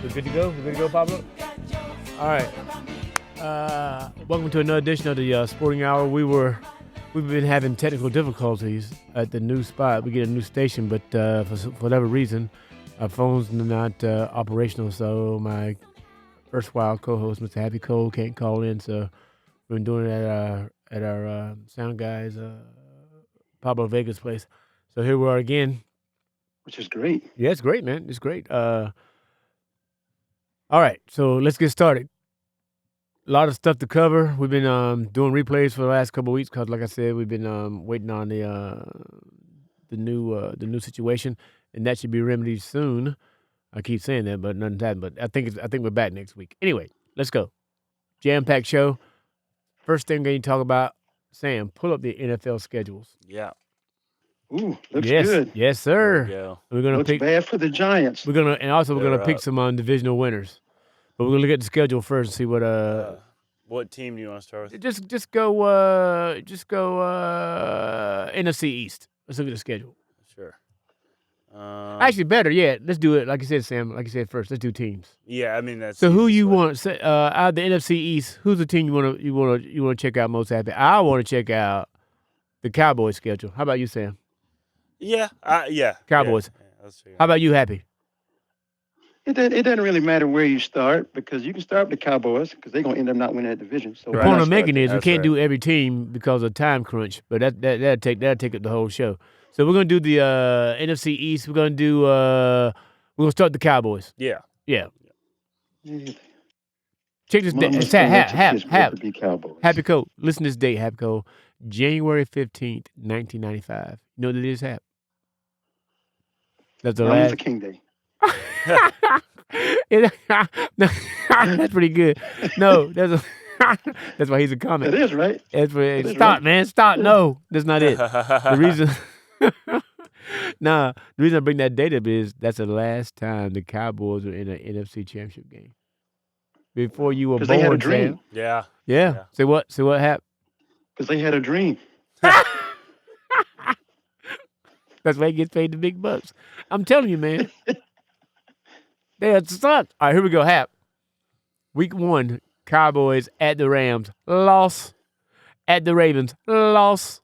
We're good to go? We're good to go, Pablo? All right. Welcome to another edition of the Sporting Hour. We've been having technical difficulties at the new spot. We get a new station, but for whatever reason, our phones are not operational. So my erstwhile co-host, Mr. Happy Cole, can't call in. So we've been doing it at our sound guy's Pablo Vega's place. So here we are again. Which is great. Yeah, it's great, man. It's great. All right, so let's get started. A lot of stuff to cover. We've been doing replays for the last couple of weeks because, like I said, we've been waiting on the new situation, and that should be remedied soon. I keep saying that, but nothing's happened. But I think we're back next week. Anyway, let's go. Jam-packed show. First thing we're going to talk about, Sam, pull up the NFL schedules. Yeah. Ooh, looks good. Yes, sir. We're gonna looks bad for the Giants. We're gonna pick some divisional winners. But we're gonna look at the schedule first and see what team do you want to start with? Just go NFC East. Let's look at the schedule. Sure. Actually, better yet, let's do it like you said, Sam. Like you said first, let's do teams. Yeah, I mean that's. So who you want? Out of the NFC East, who's the team you want to check out most happy? I want to check out the Cowboys schedule. How about you, Sam? Yeah. Cowboys. Yeah, how about you, Happy? It doesn't really matter where you start because you can start with the Cowboys because they're going to end up not winning that division. So the point I'm making is we can't do every team because of time crunch, but that'll take up the whole show. So we're gonna do the NFC East. We're gonna start the Cowboys. Yeah. Check this date. Happy Cole. Listen to this date, Happy Cole. January 15th, 1995. You know what it is, Hap? That's the last. Luther King Day. That's pretty good. No, that's why he's a comic. It is, right? Stop, man. Stop. No, that's not it. The reason the reason I bring that date up is that's the last time the Cowboys were in an NFC Championship game. Before you were born, they had a dream. Sam. Yeah. Say what, Hap? Because they had a dream. That's why he gets paid the big bucks. I'm telling you, man. They had sucked. All right, here we go, Hap. Week 1, Cowboys at the Rams. Loss. At the Ravens. Loss.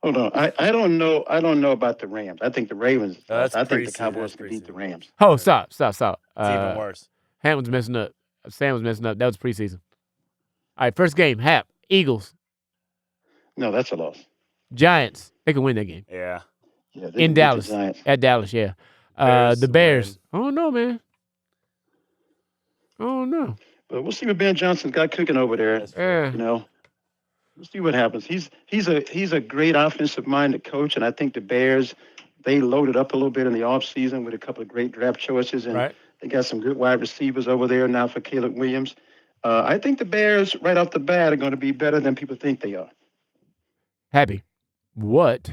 Hold on. I don't know about the Rams. I think the Ravens. I think the Cowboys can beat the Rams. Oh, stop. It's even worse. Ham was messing up. Sam was messing up. That was preseason. All right, first game, Hap. Eagles. No, that's a loss. Giants. They can win that game. Yeah. In Dallas. At Dallas, yeah. The Bears. Oh, no, man. Oh, no. But we'll see what Ben Johnson's got cooking over there. Yeah. You know, we'll see what happens. He's a great offensive-minded coach, and I think the Bears, they loaded up a little bit in the offseason with a couple of great draft choices, and they got some good wide receivers over there now for Caleb Williams. I think the Bears, right off the bat, are going to be better than people think they are. Happy. What,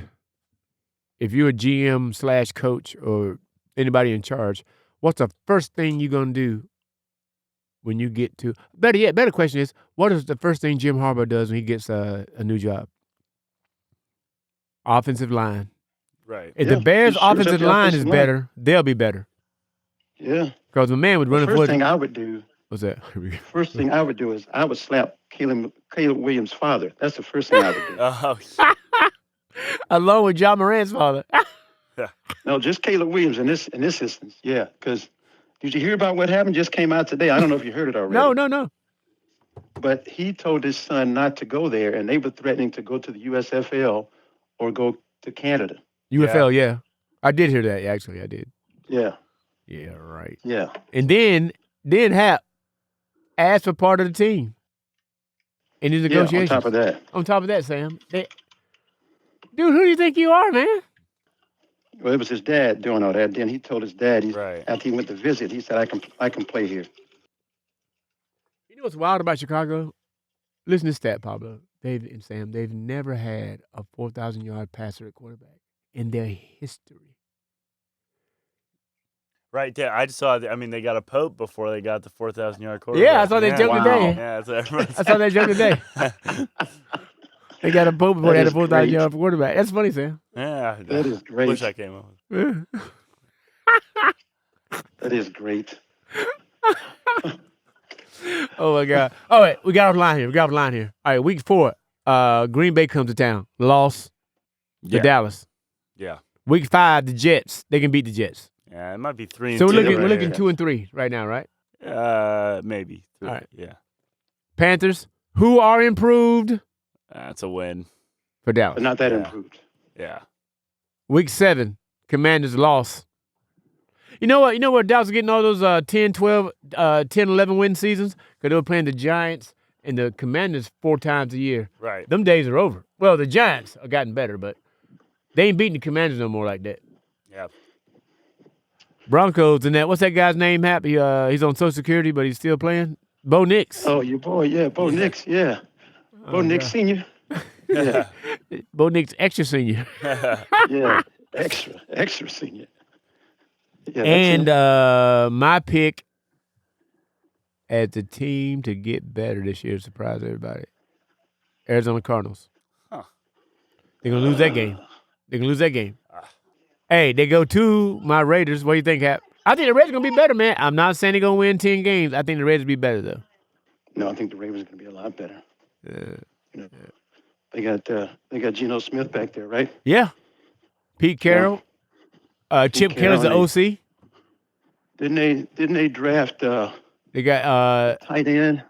if you're a GM / coach or anybody in charge, what's the first thing you're going to do when you get to – better question is, what is the first thing Jim Harbaugh does when he gets a new job? Offensive line. Right. If the Bears' offensive line is better, they'll be better. Yeah. Because the man would run the first thing I would do. What's that? First thing I would do is I would slap Caleb Williams' father. That's the first thing I would do. Oh, along with John Moran's father. No, just Caleb Williams in this instance. Yeah, because did you hear about what happened? Just came out today. I don't know if you heard it already. No. But he told his son not to go there, and they were threatening to go to the USFL or go to Canada. UFL, yeah. I did hear that, actually. I did. Yeah. Yeah, right. Yeah. And then Hap asked for part of the team in his negotiations. On top of that, Sam. Dude, who do you think you are, man? Well, it was his dad doing all that. Then he told his dad, right. After he went to visit, he said, I can play here. You know what's wild about Chicago? Listen to this stat, Pablo, David and Sam. They've never had a 4,000-yard passer at quarterback in their history. Right there. I just saw, they got a Pope before they got the 4,000-yard quarterback. Yeah, I saw that joke today. Yeah, that's what everybody I saw that joke today. They got a Pope before they had a 4,000-yard quarterback. That's funny, Sam. Yeah. That is great. Wish I came up with it. That is great. Oh my God! All right, we got off line here. All right, week 4. Green Bay comes to town. Loss to Dallas. Yeah. Week 5, the Jets. They can beat the Jets. Yeah, it might be 3 and So 2. we're looking 2 and 3 right now, right? Maybe. 3. All right. Yeah. Panthers, who are improved That's a win. for Dallas. But not that improved. Yeah. Week 7, Commanders loss. You know what? You know where Dallas is getting all those 10, 12, 10, 11 win seasons? Because they were playing the Giants and the Commanders 4 times a year. Right. Them days are over. Well, the Giants have gotten better, but they ain't beating the Commanders no more like that. Yeah. Broncos and that. What's that guy's name, Hap? He's on Social Security, but he's still playing. Bo Nix. Oh, your boy, yeah, Bo Nix, yeah. Bo Nix God. Senior. Yeah, Bo Nix extra senior. yeah, extra senior. Yeah, And my pick as the team to get better this year, surprise everybody, Arizona Cardinals. Huh. They're going to lose that game. Hey, they go to my Raiders. What do you think, Hap? I think the Raiders are going to be better, man. I'm not saying they're going to win 10 games. I think the Raiders will be better, though. No, I think the Ravens are going to be a lot better. They got Geno Smith back there, right? Yeah. Pete Carroll. Chip Kelly's the OC. Didn't they draft They got tight end?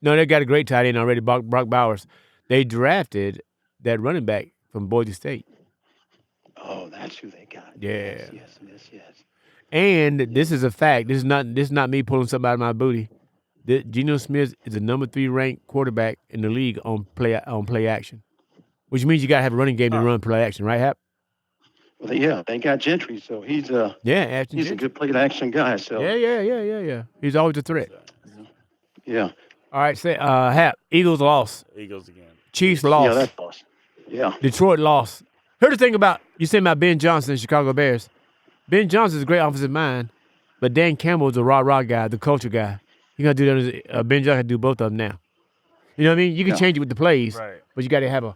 No, they got a great tight end already, Brock Bowers. They drafted that running back from Boise State. Oh, that's who they got. Yeah. Yes. And this is a fact. This is not me pulling something out of my booty. Geno Smith is the number 3 ranked quarterback in the league on play action, which means you got to have a running game to run play action, right, Hap? Well, yeah, they got Gentry, so he's a good play action guy. So yeah. He's always a threat. Yeah. All right, say Hap. Eagles lost. Eagles again. Chiefs lost. Yeah, that's awesome. Yeah. Detroit lost. Heard the thing about you saying about Ben Johnson, Chicago Bears. Ben Johnson is a great offensive mind, but Dan Campbell is a rah guy, the culture guy. You got to do that. Ben Johnson can do both of them now. You know what I mean? You can change it with the plays, Right. but you got to have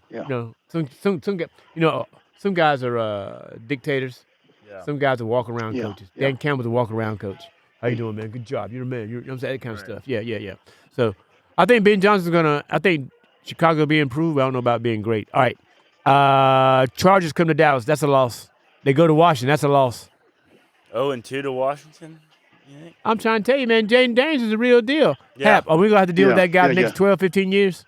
some guys are dictators. Yeah. Some guys are walk around coaches. Yeah. Dan Campbell's a walk around coach. How you doing, man? Good job. You're a man. You know what I'm saying? That kind of stuff. Yeah. So I think Ben Johnson's I think Chicago will be improved. I don't know about being great. All right. Chargers come to Dallas. That's a loss. They go to Washington. That's a loss. 0-2 to Washington? I'm trying to tell you, man, Jaden Daniels is the real deal. Yeah. Hap, are we going to have to deal with that guy the next 12, 15 years?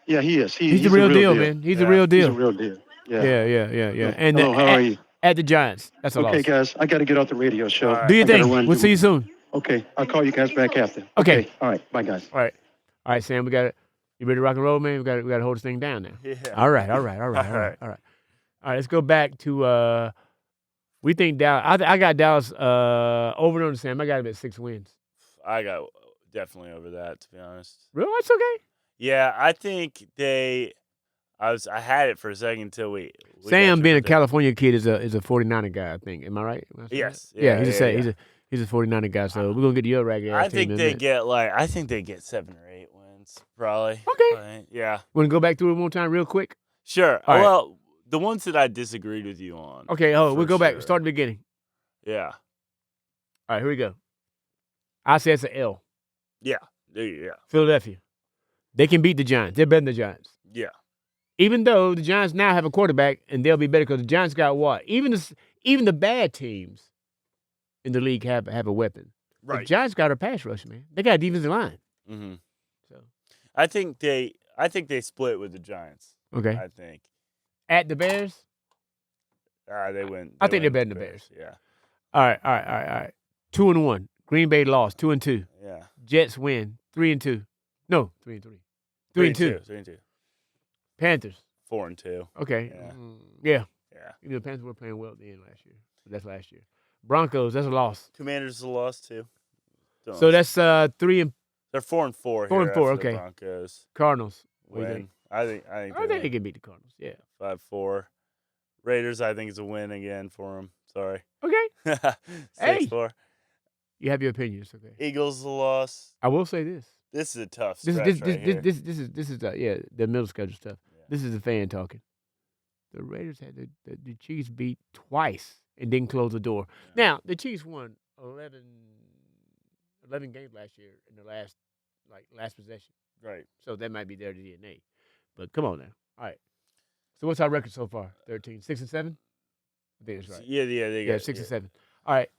Yeah, he is. He's the real deal, man. He's the real deal. He's a real deal. Yeah. Yeah. And Hello, how are you? At the Giants. That's a loss. Okay, guys, I got to get off the radio show. Right. Do your I gotta thing. run We'll to- see you soon. Okay, I'll call you guys back after. Okay. All right. Bye, guys. All right, Sam, we got it. You ready to rock and roll, man? We got to hold this thing down now. Yeah. All right. All right, let's go back to we think Dallas. I got Dallas over and under, Sam. I got him at 6 wins. I got definitely over that, to be honest. Really? That's okay. Yeah, I think I had it for a second until we Sam, got being a to- California kid, is a 49er guy, I think. Am I right? Am I saying Yes. that? Yeah, Yeah. he's a 49er guy, so we're going to get your ragged ass I think team in a they minute. get 7 or 8 wins, probably. Okay. Right, yeah. Want to go back through it one more time real quick? Sure. All right. Well, the ones that I disagreed with you on. Okay, we'll For go back. sure. Start at the beginning. Yeah. All right, here we go. I say it's an L. Yeah. Yeah. Philadelphia. They can beat the Giants. They're better than the Giants. Yeah. Even though the Giants now have a quarterback, and they'll be better because the Giants got what? Even the bad teams in the league have a weapon. The Right. Giants got a pass rush, man. They got a defensive line. Mm-hmm. So I think they split with the Giants. okay. I think. At the Bears? They win. I think they're better than the Bears. Yeah. All right. 2-1. Green Bay lost. 2-2. Yeah. Jets win. 3-2. No, 3-3. 3-2. 3-2. Panthers. 4-2. Okay. Yeah. Yeah. Yeah. You know, the Panthers were playing well at the end last year. But that's last year. Broncos, that's a loss. Commanders a loss too. So that's 3 and They're 4-4. 4 here and 4, after the okay. Cardinals Cardinals. What do you win. think? I think I they think they win. can beat the Cardinals. Yeah. 5-4. Raiders, I think, is a win again for them. Sorry. Okay. 6-4. You have your opinion. It's okay. Eagles a loss. I will say this. This is a tough This stretch right here. is the middle schedule stuff. Yeah. This is the fan talking. The Raiders had the Chiefs beat twice and didn't close the door. Yeah. Now the Chiefs won 11 11 games last year in the last possession. Right. So that might be their DNA. But come on now. All right. So what's our record so far? 13, 6-7. I think that's right. Yeah. They got 6-7. All right.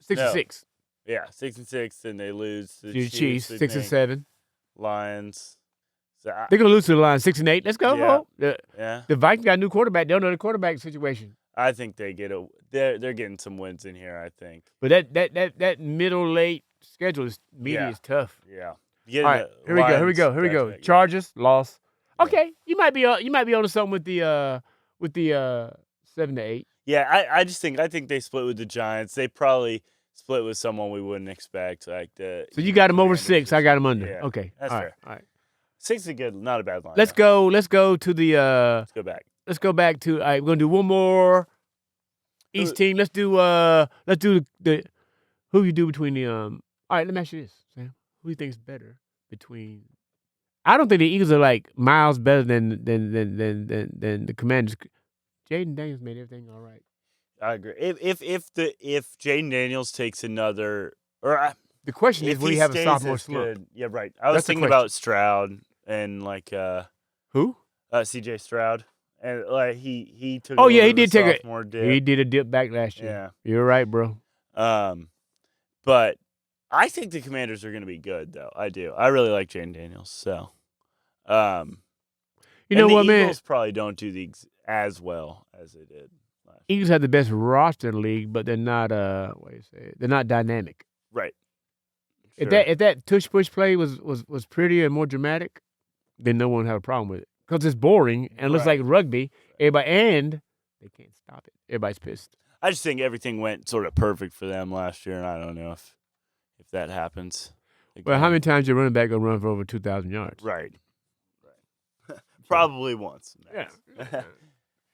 6-6. Yeah, 6-6, and they lose to The Chiefs, I 6-7. think. Lions. So They're gonna lose to the Lions, 6-8. Let's go, Mo. Yeah. The Vikings got a new quarterback. They don't know the quarterback situation. I think they get they're getting some wins in here. I think. But that middle late schedule is tough. Yeah. All right, here we go. Chargers loss. Okay, you might be on to something with the 7-8. Yeah, I think they split with the Giants. They probably split with someone we wouldn't expect, like the. So you got them over 6. I got them under. Yeah, Okay, that's all fair. All right, 6 is good, not a bad line. Let's go to the. Let's go back. Let's go back to. All right, we're gonna do one more East team. Let's do the who you do between the All right, let me ask you this, Sam. Who do you think is better between? I don't think the Eagles are like miles better than the Commanders. Jaden Daniels made everything all right. I agree. If Jaden Daniels takes another, or the question is, will he have a sophomore slump? Good, yeah, right. I was thinking about Stroud and who? C.J. Stroud, and like he took. Oh yeah, he did take a dip. He did a dip back last year. Yeah, you're right, bro. But I think the Commanders are going to be good, though. I do. I really like Jaden Daniels. So, you know what, man? Eagles probably don't do as well as they did. Eagles have the best roster in the league, but they're not. They're not dynamic. Right. Sure. If that tush push play was prettier and more dramatic, then no one would have a problem with it because it's boring and it looks like rugby. Everybody and they can't stop it. Everybody's pissed. I just think everything went sort of perfect for them last year, and I don't know if that happens. Again. Well, how many times your running back gonna run for over 2,000 yards? Right. Probably once. Yeah.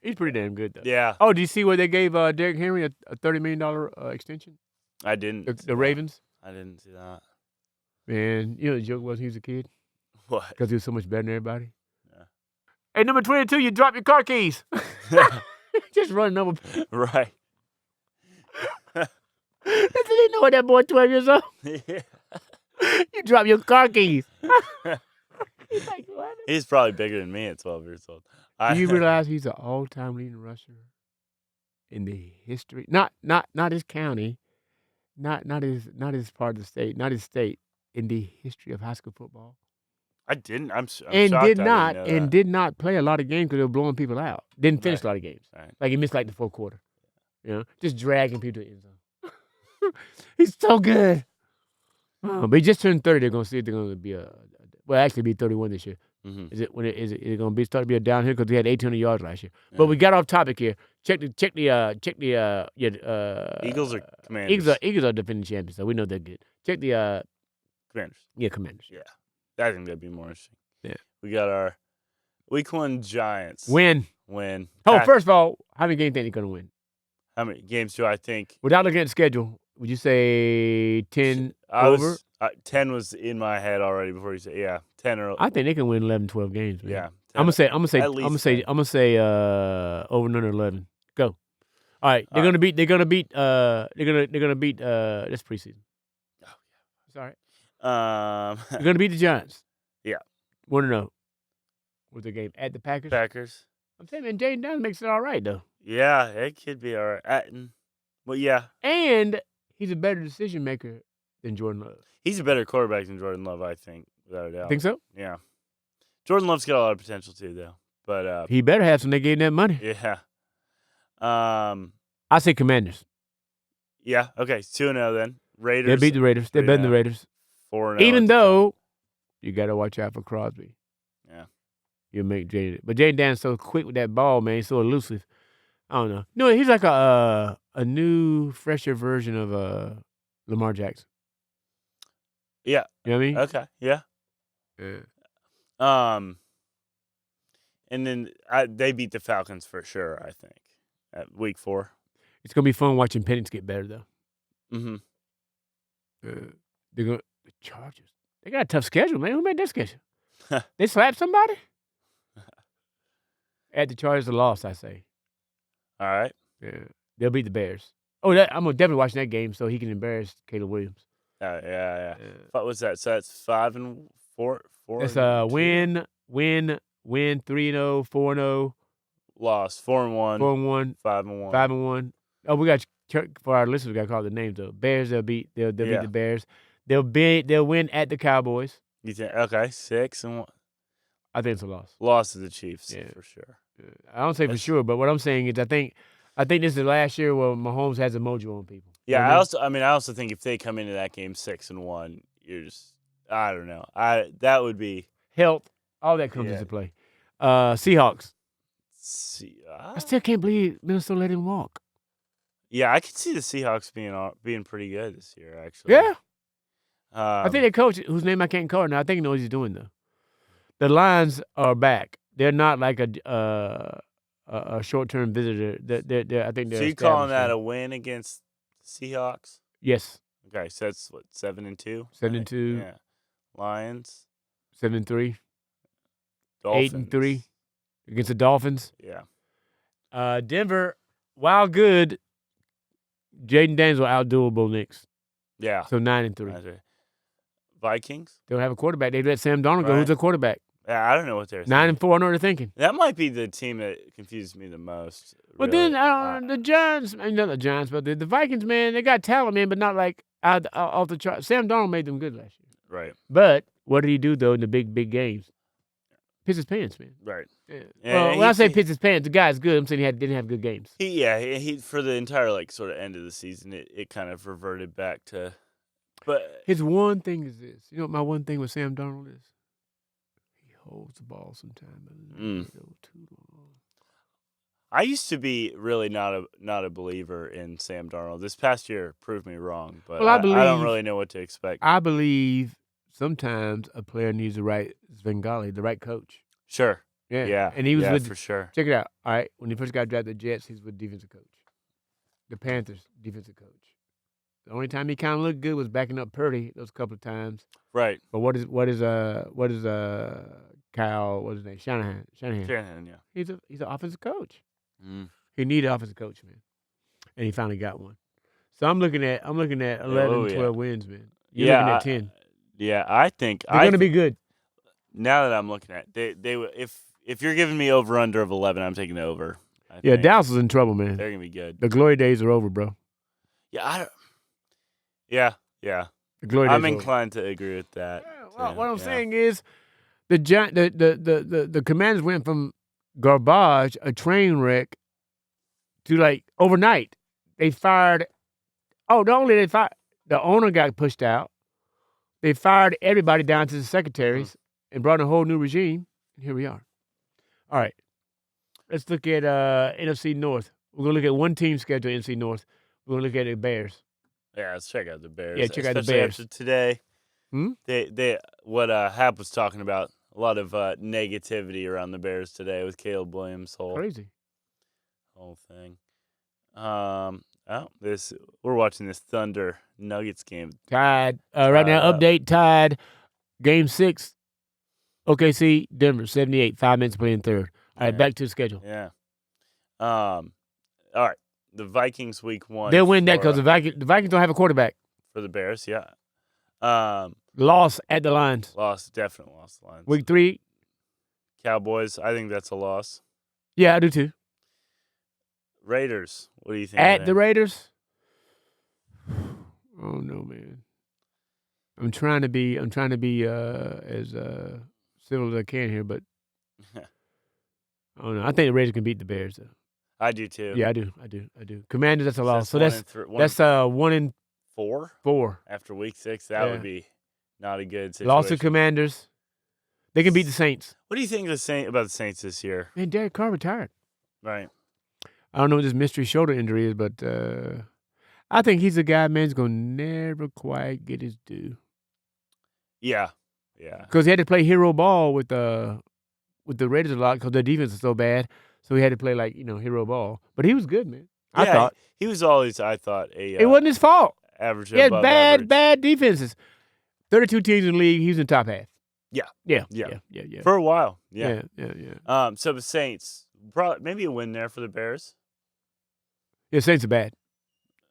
He's pretty damn good, though. Yeah. Oh, do you see where they gave Derrick Henry a $30 million extension? I didn't. The Ravens? I didn't see that. Man, you know the joke was he was a kid? What? Because he was so much better than everybody? Yeah. Hey, number 22, you drop your car keys. Just run number. Right. They didn't know what that boy 12 years old. Yeah. You drop your car keys. He's like, what? He's probably bigger than me at 12 years old. Do you realize he's an all-time leading rusher in the history? Not his county, not his part of the state, not his state, in the history of high school football. I didn't. I'm and shocked did I not didn't know and that. did not play a lot of games because they were blowing people out. Didn't finish a lot of games. Right. Like he missed like the fourth quarter. You know, just dragging people to the end zone. He's so good. But he just turned 30. They're gonna see if they're gonna be actually be 31 this year. Mm-hmm. Is it going to start to be a downhill because he had 1,800 yards last year? Yeah. But we got off topic here. Check the Eagles or Commanders. Eagles are defending champions, so we know they're good. Check the Commanders. Yeah, Commanders. Yeah, I think that'd be more interesting. Yeah, we got our Week 1 Giants win. Oh, first of all, how many games do you think they're going to win? How many games do I think? Without looking at the schedule, would you say 10 over? 10 was in my head already before you said 10 or. I think they can win 11, 12 games. Man. Yeah, 10, I'm gonna say over and under 11. Go. All right, they're gonna beat. That's preseason. Oh yeah, it's all right. They're gonna beat the Giants. Yeah. 1-0. With the game at the Packers. I'm saying, man, Jaden Daniels makes it all right though. Yeah, it could be all right. Well, yeah. And he's a better decision maker than Jordan Love. He's a better quarterback than Jordan Love, I think, without a doubt. Think so? Yeah. Jordan Love's got a lot of potential too, though. But he better have some. They gave him that money. Yeah. I say Commanders. Yeah. Okay. 2-0 then. Raiders. They beat the Raiders. They're better than the Raiders. 4-0. Even though you got to watch out for Crosby. Yeah. You'll make Jaden. But Jaden Daniels so quick with that ball, man. He's so elusive. I don't know. No, he's like a new, fresher version of Lamar Jackson. Yeah. You know what I mean? Okay. Yeah. And then they beat the Falcons for sure, I think, at Week 4. It's gonna be fun watching Penix get better though. Mm-hmm. The Chargers. They got a tough schedule, man. Who made that schedule? They slapped somebody? At the Chargers, a loss, I say. All right. Yeah. They'll beat the Bears. Oh, I'm definitely watching that game so he can embarrass Caleb Williams. Yeah. What was that? So that's 5 and 4. That's and win, 3-0, 4-0. Loss 4 and 1. 4-1. 5 and 1. 5-1. Oh, we got for our listeners. We got to call the names though. Bears. They'll beat the Bears. They'll win at the Cowboys. You think? Okay, 6 and 1. I think it's a loss. Loss to the Chiefs for sure. I don't say for sure, but what I'm saying is I think this is the last year where Mahomes has a mojo on people. Yeah, I also think if they come into that game 6 and 1, you're just I don't know. That would be health. All that comes into play. Seahawks. I still can't believe Minnesota let him walk. Yeah, I could see the Seahawks being pretty good this year, actually. Yeah. I think their coach, whose name I can't call now, I think he knows what he's doing though. The Lions are back. They're not like a short-term visitor. I think they're. So you calling that a win against Seahawks? Yes. Okay, so that's what 7-2. 7-2. Yeah. Lions. 7-3. Dolphins. 8-3 against the Dolphins. Yeah. Denver, while good, Jaden Daniels will outdo Bo Nix. Yeah. So 9-3. Vikings. They don't have a quarterback. They let Sam Darnold go. Who's a quarterback? Yeah, I don't know what they're 9-4. I know what they're thinking. That might be the team that confuses me the most. But really. then the Giants, not the Giants, but the Vikings, man, they got talent, man, but not like off the chart. Sam Darnold made them good last year. Right. But what did he do though in the big games? Piss his pants, man. Right. Yeah. Well, when I say piss his pants, the guy's good. I'm saying he didn't have good games. He for the entire sort of end of the season, it kind of reverted back to. But his one thing is this. You know what my one thing with Sam Darnold is? He holds the ball sometimes a little too long. I used to be really not a believer in Sam Darnold. This past year proved me wrong, but I don't really know what to expect. I believe sometimes a player needs the right Svengali, the right coach. Sure. Yeah. And he was with for sure. Check it out. All right. When he first got drafted, the Jets, he's with defensive coach. The Panthers, defensive coach. The only time he kind of looked good was backing up Purdy those couple of times. Right. But what is Kyle? What's his name? Shanahan. Yeah. He's an offensive coach. Mm. He needed an offensive coach, man, and he finally got one. So I'm looking at 11, 12 wins, man. You're looking at 10. Yeah, I think they're going to be good. Now that I'm looking at they if you're giving me over under of 11, I'm taking the over. Yeah, Dallas is in trouble, man. They're gonna be good. The glory days are over, bro. Yeah, The glory days I'm inclined to agree with that. Yeah, well, what I'm saying is, the Commanders went from garbage, a train wreck, to like overnight. They fired. Oh, not only they fired, the owner got pushed out. They fired everybody down to the secretaries and brought in a whole new regime. And here we are. All right. Let's look at NFC North. We're going to look at one team schedule in NFC North. We're going to look at the Bears. Yeah, let's check out the Bears. Yeah, check out the Bears. After today, they what Hap was talking about, a lot of negativity around the Bears today with Caleb Williams' whole thing. We're watching this Thunder Nuggets game. Tied. Right now, update tied. Game 6. OKC, Denver, 78. 5 minutes to play in third. All right, back to the schedule. Yeah. All right. The Vikings week 1. They'll win that because the Vikings don't have a quarterback. For the Bears, yeah. Loss at the Lions. Definitely lost the Lions. Week 3. Cowboys, I think that's a loss. Yeah, I do too. Raiders, what do you think? At the Raiders? Oh no, man. I'm trying to be as civil as I can here, but I don't know. I think the Raiders can beat the Bears though. I do too. Yeah, I do. Commanders, that's a loss. So that's 1-4 after week 6. That would be not a good situation. Loss to Commanders. They can beat the Saints. What do you think about the Saints this year? Man, Derek Carr retired. Right. I don't know what this mystery shoulder injury is, but I think he's a guy, man, who's going to never quite get his due. Yeah. Because he had to play hero ball with the Raiders a lot because their defense is so bad. So he had to play hero ball. But he was good, man. I thought he was always. It wasn't his fault. Average. He had bad defenses. 32 teams in the league. He was in the top half. Yeah. For a while. Yeah. So the Saints, maybe a win there for the Bears. Yeah, Saints are bad,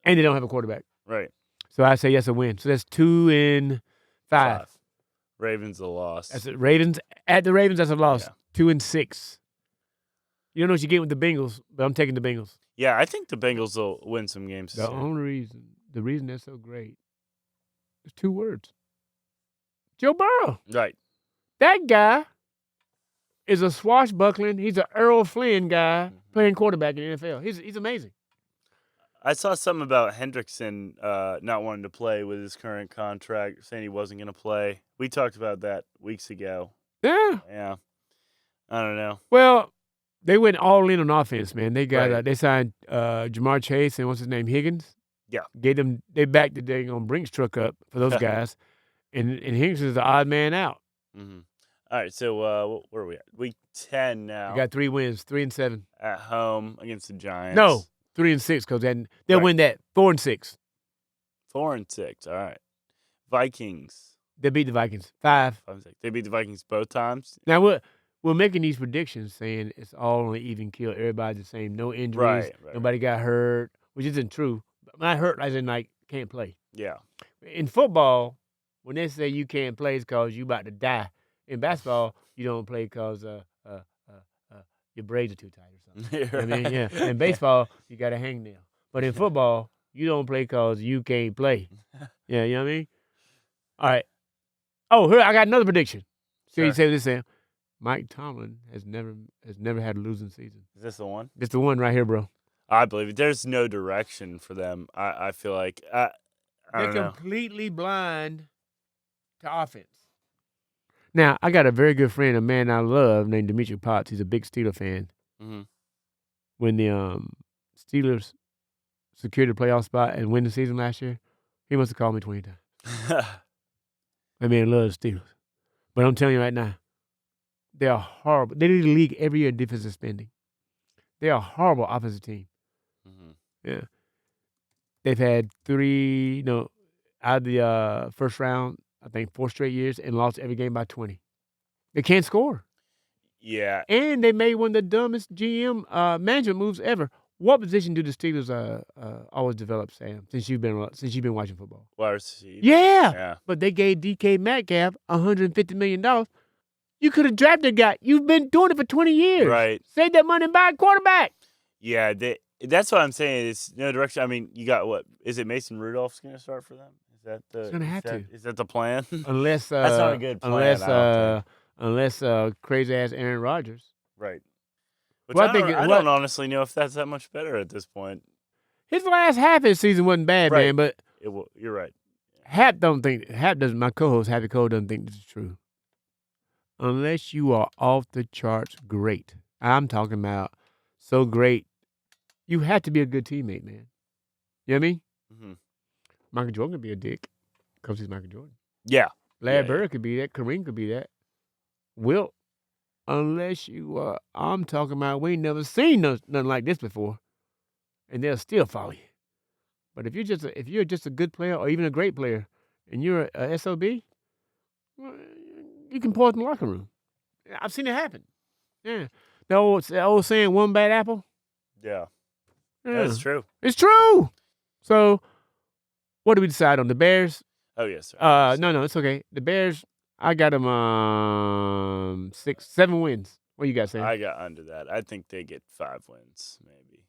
and they don't have a quarterback. Right. So I say that's a win. So that's 2-5. Ravens a loss. That's it. Ravens at the Ravens. That's a loss. Yeah. 2-6. You don't know what you get with the Bengals, but I'm taking the Bengals. Yeah, I think the Bengals will win some games. The reason they're so great, is 2 words. Joe Burrow. Right. That guy is a swashbuckling. He's an Earl Flynn guy playing quarterback in the NFL. He's amazing. I saw something about Hendrickson not wanting to play with his current contract, saying he wasn't going to play. We talked about that weeks ago. Yeah. Yeah. I don't know. Well, they went all in on offense, man. They got they signed Jamar Chase and what's his name, Higgins. Yeah. They backed the dang on Brinks truck up for those guys, and Higgins is the odd man out. Mm-hmm. All right, so where are we at? Week 10 now. You got 3 wins, 3-7 at home against the Giants. No, 3-6 because they'll win that 4-6. 4-6. All right. Vikings. They beat the Vikings 5. They beat the Vikings both times. Now we're making these predictions saying it's all on an even kill. Everybody's the same. No injuries. Right. Nobody got hurt, which isn't true. Not hurt as in like can't play. Yeah. In football, when they say you can't play, it's because you about to die. In basketball, you don't play because your braids are too tight or something. Right. I mean, yeah. In baseball, you got a hangnail. But in football, you don't play because you can't play. Yeah, you know what I mean? All right. Oh, here I got another prediction. See what you say this, Sam? Mike Tomlin has never had a losing season. Is this the one? It's the one right here, bro. I believe it. There's no direction for them. I feel like they're completely blind to offense. Now, I got a very good friend, a man I love, named Dimitri Potts. He's a big Steeler fan. Mm-hmm. When the Steelers secured the playoff spot and win the season last year, he must have called me 20 times. That man loves the Steelers. But I'm telling you right now, they are horrible. They lead the league every year in defensive spending. They are a horrible offensive team. Mm-hmm. Yeah. They've had 3, out of the first round, I think 4 straight years, and lost every game by 20. They can't score. Yeah. And they made one of the dumbest GM management moves ever. What position do the Steelers always develop, Sam, since you've been watching football? Wide receiver. Yeah. But they gave DK Metcalf $150 million. You could have drafted a guy. You've been doing it for 20 years. Right. Save that money and buy a quarterback. Yeah, that's what I'm saying. It's no direction. I mean, you got what? Is it Mason Rudolph's going to start for them? Is that the? It's going to have to. Is that the plan? Unless that's not a good plan. Unless crazy ass Aaron Rodgers. Right. Which I don't honestly know if that's that much better at this point. His last half of his season wasn't bad, man. But you're right. Hap doesn't. My co-host Happy Cole doesn't think this is true. Unless you are off the charts great. I'm talking about so great. You have to be a good teammate, man. You know what I mean? Mm-hmm. Michael Jordan could be a dick because he's Michael Jordan. Yeah. Larry Bird could be that. Kareem could be that. Wilt. Unless you are, I'm talking about we ain't never seen nothing like this before. And they'll still follow you. But if you're just a good player or even a great player and you're a SOB, well, you can pour it in the locker room. I've seen it happen. Yeah. The old saying, one bad apple. Yeah. That's true. It's true. So, what do we decide on? The Bears? Oh, yes, sir. No, it's okay. The Bears, I got them 7 wins. What you got, Sam? I got under that. I think they get 5 wins, maybe.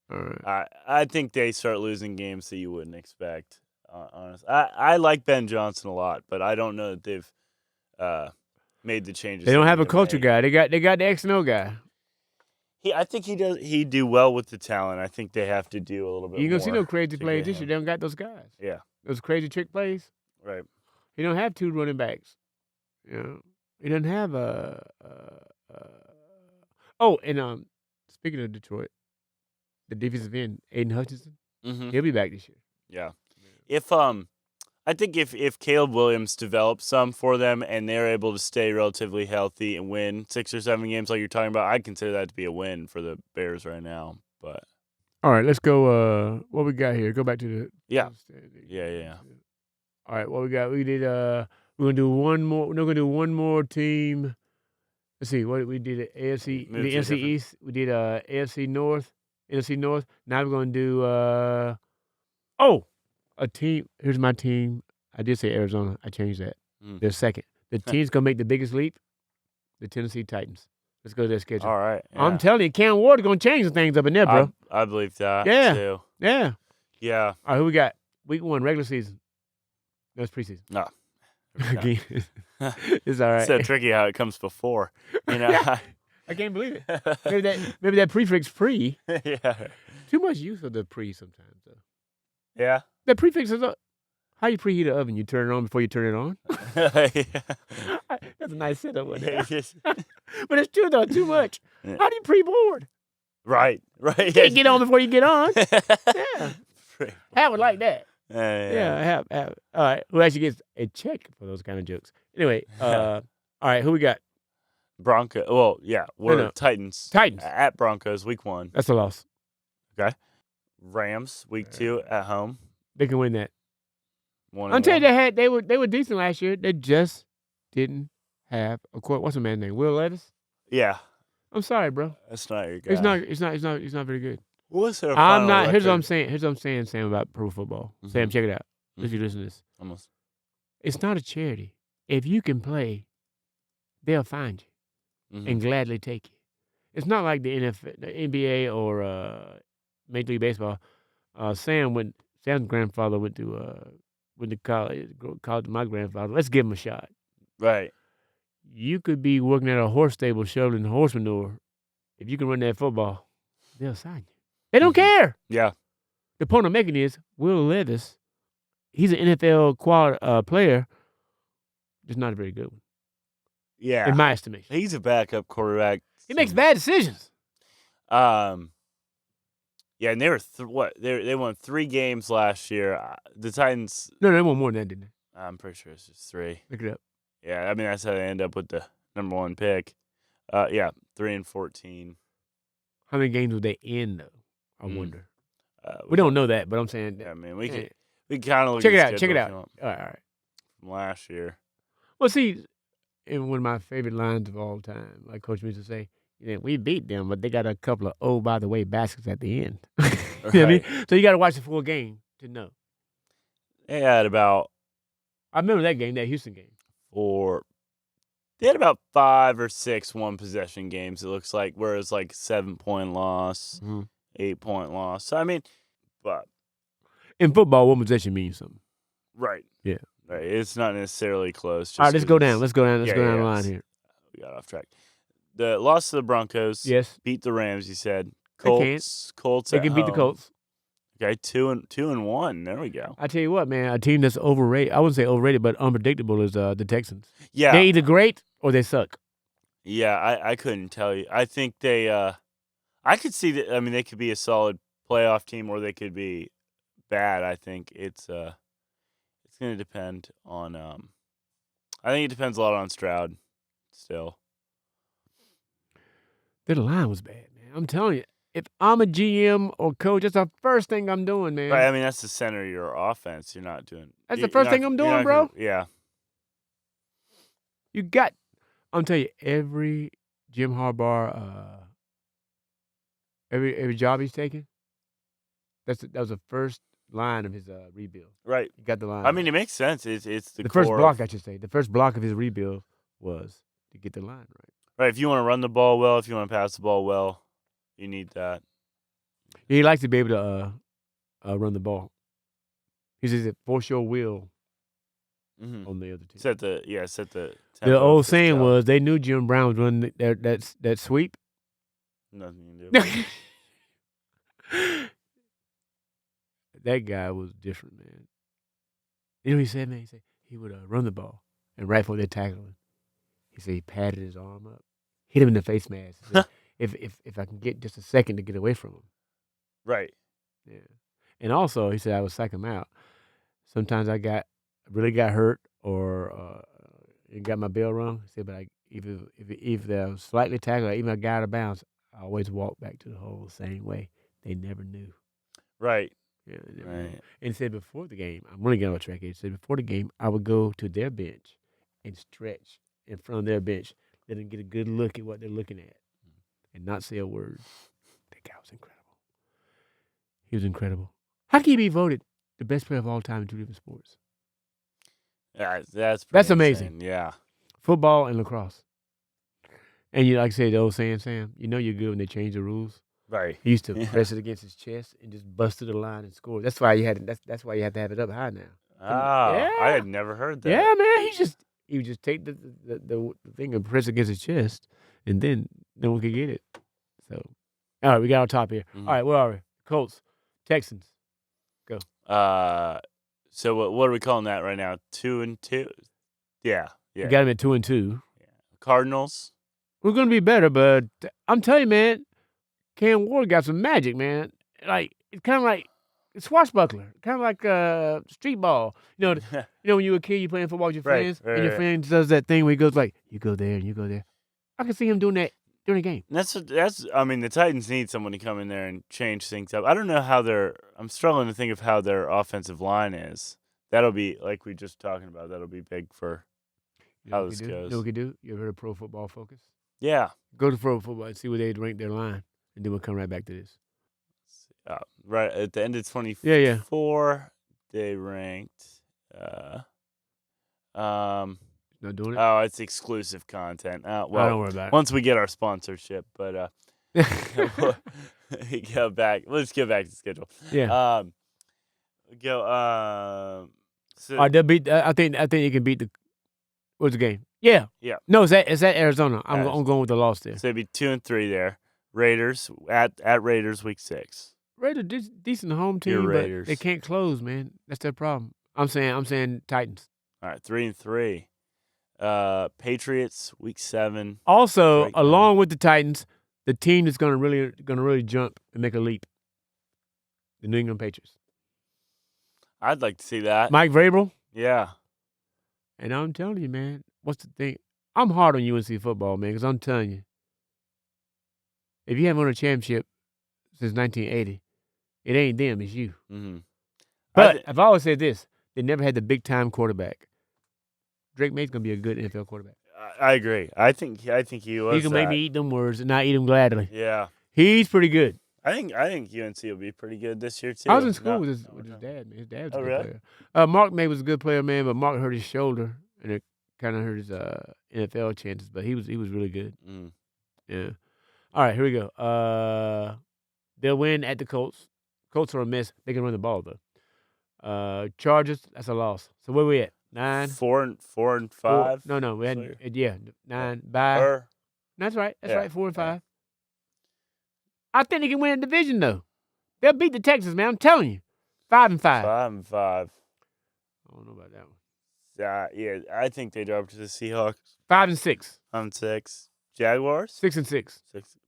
All right. I think they start losing games that you wouldn't expect. Honestly, I like Ben Johnson a lot, but I don't know that they've made the changes. They don't have a culture guy. They got the XNO guy. I think he'd do well with the talent. I think they have to do a little bit. You're gonna more see no crazy plays this year. They don't got those guys. Yeah, those crazy trick plays. Right. He don't have 2 running backs. He doesn't have Oh, and speaking of Detroit, the defensive end, Aiden Hutchinson, he'll be back this year. Yeah. I think if Caleb Williams develops some for them and they're able to stay relatively healthy and win 6 or 7 games like you're talking about, I'd consider that to be a win for the Bears right now. But all right, let's go. What we got here? Go back to the yeah. All right, what we got? We did. We're gonna do one more. We're gonna do one more team. Let's see what we did. AFC, the NFC East. We did AFC North, NFC North. Now we're gonna do. a team. Here's my team. I did say Arizona. I changed that. Mm. They're second. The team's gonna make the biggest leap. The Tennessee Titans. Let's go to their schedule. All right. Yeah. I'm telling you, Cam Ward is gonna change some things up in there, bro. I believe that. Yeah. Too. Yeah. Yeah. All right, who we got? Week 1, regular season. No, it's preseason. No. Again, it's all right. It's so tricky how it comes before. You know. I can't believe it. Maybe that prefix pre. Yeah. Too much use of the pre sometimes, though. Yeah. The prefix is how you preheat an oven. You turn it on before you turn it on. That's a nice setup, wasn't it? But it's true though. Too much. How do you pre-board? Right. You can't get on before you get on. Yeah. Have it like that. Yeah. Have it. All right. Who actually gets a check for those kind of jokes? Anyway. All right. Who we got? Bronco. Well, yeah. We're No. Titans. Titans At Broncos, week 1. That's a loss. Okay. Rams, week 2 at home. They can win that. 1-1. I'm telling you, they were decent last year. They just didn't have a quote. What's the man's name? Will Levis. Yeah. I'm sorry, bro. That's not your guy. It's not very good. What's their I'm final not. Here's what record? I'm saying, Sam, about pro football. Sam, check it out. If you listen to this, Almost. it's not a charity. If you can play, they'll find you and gladly take you. It's not like the NFL, the NBA, or Major League Baseball. Sam's grandfather went to college. My grandfather. Let's give him a shot. Right. You could be working at a horse stable shoveling horse manure. If you can run that football, they'll sign you. They don't care. Yeah. The point I'm making is Will Levis, he's an NFL player, just not a very good one. Yeah. In my estimation. He's a backup quarterback. He makes bad decisions. Yeah, and they were they won 3 games last year. The Titans. No, they won more than that, didn't they? I'm pretty sure it's just 3. Look it up. Yeah, I mean that's how they end up with the number 1 pick. Yeah, 3-14. How many games would they end though? I wonder. We don't don't know that, but I'm saying. Yeah, I mean we kind of look check at it out. All right. From last year. Well, see, and one of my favorite lines of all time, like Coach used to say, we beat them, but they got a couple of by the way baskets at the end. You know what I mean? So you got to watch the full game to know. They had about. I remember that game, that Houston game. They had about 5 or 6 one-possession games, it looks like, where it's like 7-point loss, 8-point loss. So, I mean, but. In football, one possession means something. Right. Yeah. Right. It's not necessarily close. All right, let's go down. Let's go down the line here. We got off track. The loss to the Broncos. Yes. Beat the Rams, you said. Colts. They can beat the Colts. Okay, 2-1. There we go. I tell you what, man, a team that's overrated. I wouldn't say overrated, but unpredictable is the Texans. Yeah. They're either great or they suck. Yeah, I couldn't tell you. I think they I could see that. I mean, they could be a solid playoff team or they could be bad. I think it's going to depend on I think it depends a lot on Stroud still. The line was bad, man. I'm telling you. If I'm a GM or coach, that's the first thing I'm doing, man. Right, I mean, that's the center of your offense. You're not doing. That's the first thing I'm doing, bro. Yeah. I'm telling you, every Jim Harbaugh, every job he's taken, that was the first line of his rebuild. Right. He got the line. I mean, it makes sense. It's the first core block, I should say. The first block of his rebuild was to get the line right. Right. If you want to run the ball well, if you want to pass the ball well, you need that. He likes to be able to run the ball. He says it force your will on the other team. Set the. The old saying was they knew Jim Brown was running that sweep. Nothing you can do. That guy was different, man. You know what he said, man? He said he would run the ball, and right before they tackled him, he said he patted his arm up, hit him in the face mask. He said, if I can get just a second to get away from him. Right. Yeah. And also, he said I would psych him out. Sometimes I really got hurt or got my bell rung. He said, but if they was slightly tackled, or even I got out of bounds, I always walk back to the hole the same way. They never knew. Right. Yeah. Right. And he said before the game, I'm going to get on track here. He said before the game, I would go to their bench and stretch in front of their bench, let them get a good look at what they're looking at, and not say a word. That guy was incredible. He was incredible. How can you be voted the best player of all time in 2 different sports. Yeah, that's amazing. Insane. Yeah. Football and lacrosse. And like I said, the old saying, Sam, you know you're good when they change the rules. Right. He used to press it against his chest and just bust to the line and score. That's why you had that's why you have to have it up high now. Yeah. I had never heard that. Yeah, man. He would just take the thing and press against his chest, and then no one could get it. So, all right, we got our top here. Mm-hmm. All right, where are we? Colts, Texans. Go. So what are we calling that right now? 2-2. Yeah. We got him at 2-2. Yeah. Cardinals. We're gonna be better, but I'm telling you, man, Cam Ward got some magic, man. Like it's kind of like swashbuckler, kind of like street ball. You know, when you were a kid, you playing football with your friends, and your friend does that thing where he goes like, "You go there and you go there." I can see him doing that during the game. That's. I mean, the Titans need someone to come in there and change things up. I don't know how I'm struggling to think of how their offensive line is. That'll be like we just talking about. That'll be big for how this goes. You know what we could do? You ever heard of Pro Football Focus? Yeah. Go to Pro Football and see where they rank their line, and then we'll come right back to this. Right at the end of 24, they ranked. Not doing it. Oh, it's exclusive content. Well, don't worry about it. Once we get our sponsorship, but go back. Let's get back to the schedule. Yeah. So, they'll beat. I think you can beat the. What's the game? Yeah. Yeah. No, it's at Arizona. I'm going with the loss there. So it'd be 2-3 there. Raiders at Raiders week 6. Raiders decent home team, but they can't close, man. That's their problem. I'm saying Titans. All right, 3-3. Patriots week 7. Also, along with the Titans, the team that's gonna really jump and make a leap. The New England Patriots. I'd like to see that. Mike Vrabel. Yeah. And I'm telling you, man, what's the thing? I'm hard on UNC football, man, because I'm telling you, if you haven't won a championship since 1980, it ain't them, it's you. Mm-hmm. But I've always said this: they never had the big time quarterback. Drake May's gonna be a good NFL quarterback. I agree. I think he was. He can make me eat them words and not eat them gladly. Yeah. He's pretty good. I think UNC will be pretty good this year too. I was in school with his dad, man. His dad's a good player. Mark May was a good player, man, but Mark hurt his shoulder and it kind of hurt his NFL chances. But he was really good. Mm. Yeah. All right, here we go. They'll win at the Colts. Colts are a mess. They can run the ball though. Chargers, that's a loss. So where we at? 9, 4 and 5. No, we had 9 by. That's right. That's right. 4 and 5. I think they can win a division though. They'll beat the Texans, man. I'm telling you. 5 and 5. 5 and 5. I don't know about that one. Yeah, I think they drop to the Seahawks. 5 and 6. 5 and 6. Jaguars. 6 and 6.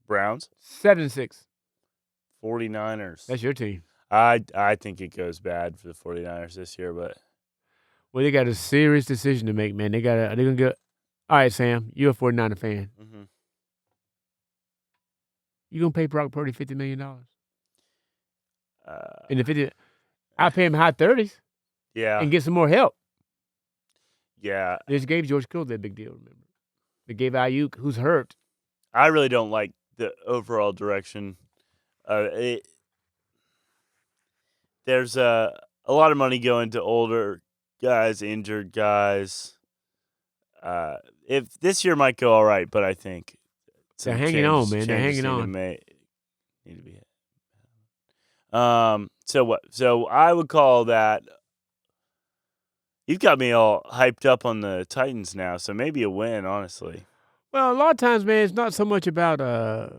Browns. 7 and 6. 49ers. That's your team. I think it goes bad for the 49ers this year, but they got a serious decision to make, man. They're gonna go. All right, Sam, you're a 49er fan. Mm-hmm. You gonna pay Brock Purdy $50 million? And the 50, I pay him high 30s. Yeah. And get some more help. Yeah. They just gave George Kittle that big deal. Remember, they gave Ayuk, who's hurt. I really don't like the overall direction. There's a lot of money going to older guys, injured guys. If this year might go all right, but I think they're hanging on, man. They're hanging on. Need to be. So what? So I would call that. You've got me all hyped up on the Titans now, so maybe a win, honestly. Well, a lot of times, man, it's not so much about. I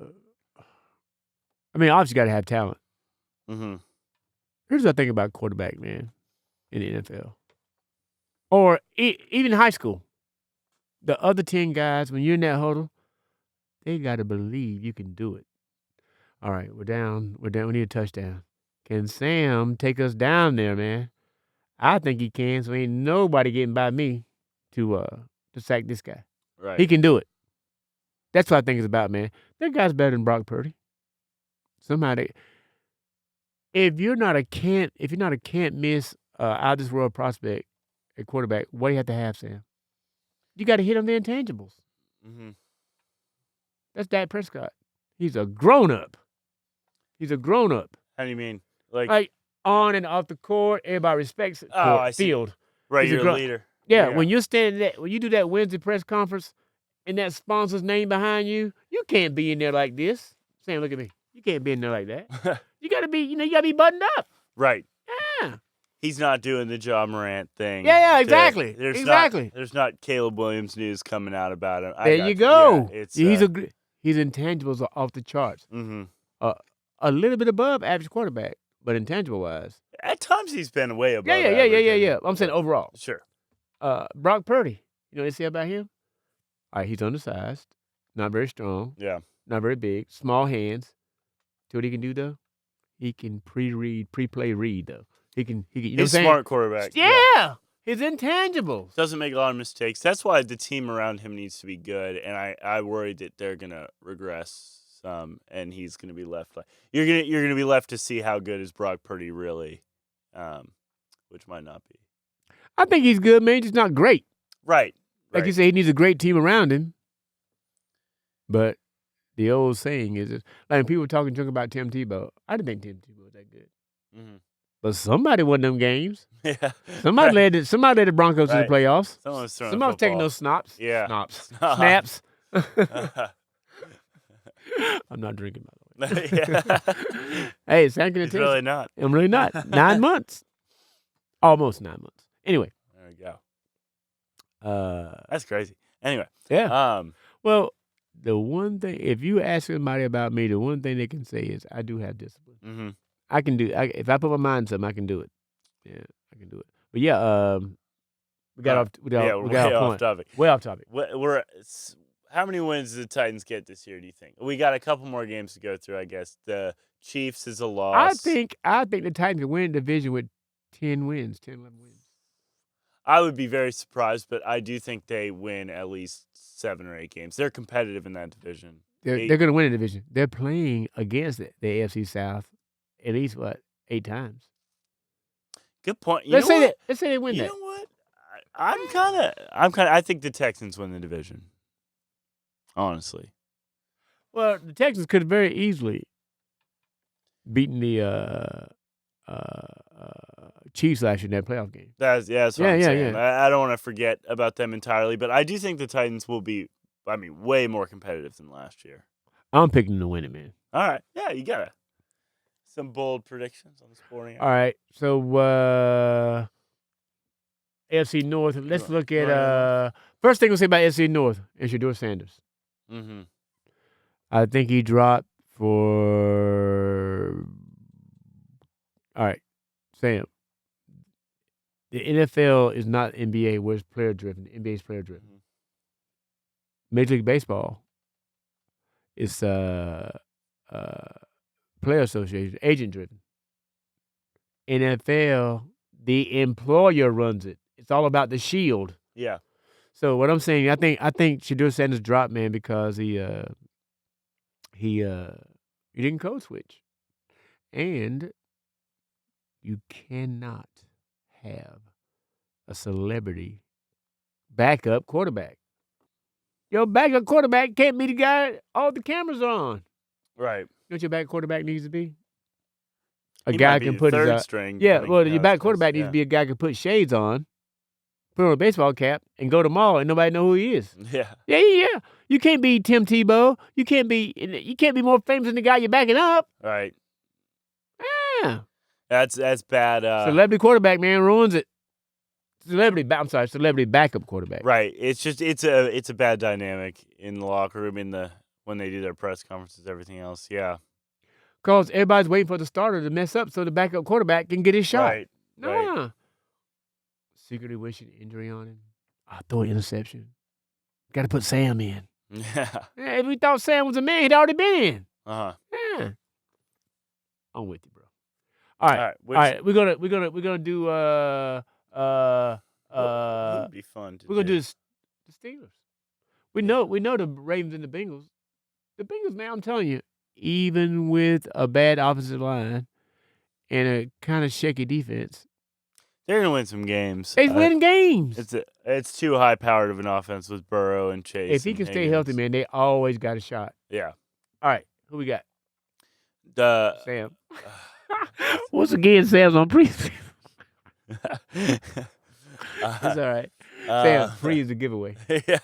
mean, obviously, you got to have talent. Mm-hmm. Here's what I think about quarterback, man, in the NFL. Or even high school. The other 10 guys, when you're in that huddle, they got to believe you can do it. All right, we're down. We need a touchdown. Can Sam take us down there, man? I think he can, so ain't nobody getting by me to sack this guy. Right. He can do it. That's what I think it's about, man. That guy's better than Brock Purdy. Somehow if you're not a can't miss out of this world prospect at quarterback, what do you have to have, Sam? You got to hit on the intangibles. Mm-hmm. That's Dak Prescott. He's a grown up. How do you mean? Like on and off the court. Everybody respects it. Oh, I see. Field. Right, He's a you're a leader. Yeah, when you're standing there, when you do that Wednesday press conference and that sponsor's name behind you, you can't be in there like this. Sam, look at me. You can't be in there like that. You gotta be, you gotta be buttoned up. Right. Yeah. He's not doing the John Morant thing. Yeah, exactly. There's not Caleb Williams news coming out about him. There you go. Yeah, it's, his intangibles are off the charts. Mm-hmm. A little bit above average quarterback, but intangible wise. At times he's been way above. Yeah. I'm saying overall. Sure. Brock Purdy. You know what they say about him? All right, he's undersized, not very strong. Yeah. Not very big, small hands. See what he can do though? He can pre-play read though. He can. He's a smart quarterback. Yeah. His intangibles. Doesn't make a lot of mistakes. That's why the team around him needs to be good, and I worry that they're gonna regress some, and he's gonna be left. You're gonna be left to see how good is Brock Purdy really, which might not be. I think he's good, man. He's just not great. Right. Like you say, he needs a great team around him. But the old saying is, like when people were talking junk about Tim Tebow, I didn't think Tim Tebow was that good. Mm-hmm. But somebody won them games. Yeah. Somebody led the Broncos to the playoffs. Someone was taking those snaps. Yeah. Snaps. I'm not drinking, by the way. Yeah. Hey, Sam can attest. Really not. I'm really not. 9 months. Almost 9 months. Anyway. There we go. That's crazy. Anyway. Yeah. Well, the one thing, if you ask somebody about me, the one thing they can say is I do have discipline. Mm-hmm. I can do. If I put my mind to something, I can do it. Yeah, I can do it. But yeah, we got off topic. Way off topic. We're how many wins did the Titans get this year? Do you think we got a couple more games to go through? I guess the Chiefs is a loss. I think the Titans can win the division with 10 wins, 10, 11 wins. I would be very surprised, but I do think they win at least 7 or 8 games. They're competitive in that division. They're going to win the division. They're playing against the AFC South at least 8 times. Good point. Let's say they win that. You know what? I think the Texans win the division. Honestly. Well, the Texans could have very easily beaten the Chiefs last year in that playoff game. That's what I'm saying. I don't want to forget about them entirely, but I do think the Titans will be, way more competitive than last year. I'm picking them to win it, man. All right. Yeah, you got it. Some bold predictions on the sporting. All right. So, AFC North. Let's look at first thing we'll say about AFC North is Shedeur Sanders. Mm-hmm. I think he dropped for. All right, Sam. The NFL is not NBA, where it's player driven. The NBA is player driven. Mm-hmm. Major League Baseball is player association, agent driven. NFL, the employer runs it. It's all about the shield. Yeah. So what I'm saying, I think Shedeur Sanders dropped, man, because he didn't code switch, and you cannot have a celebrity backup quarterback. Your backup quarterback can't be the guy all the cameras are on. Right. You know what your backup quarterback needs to be? He might be the third string. Yeah, well, your backup quarterback needs to be a guy who can put shades on, put on a baseball cap, and go to the mall and nobody know who he is. Yeah. Yeah. You can't be Tim Tebow. You can't be more famous than the guy you're backing up. Right. Yeah. That's bad. Celebrity quarterback, man, ruins it. Celebrity backup quarterback. Right. It's just it's a bad dynamic in the locker room when they do their press conferences, everything else. Yeah. Because everybody's waiting for the starter to mess up so the backup quarterback can get his shot. Right. Nah. Right. Secretly wishing injury on him. Throw an interception. Got to put Sam in. Yeah. If we thought Sam was a man, he'd already been in. Uh-huh. Yeah. I'm with you, bro. All right. We're gonna do would be fun to we're gonna do the Steelers. We know the Ravens and the Bengals. The Bengals, man, I'm telling you, even with a bad offensive line and a kind of shaky defense, they're gonna win some games. They win games. It's too high powered of an offense with Burrow and Chase. If he can stay healthy, man, they always got a shot. Yeah. All right, who we got? Sam. Once again, Sam's on preseason. It's all right. Sam, free is a giveaway. Yeah.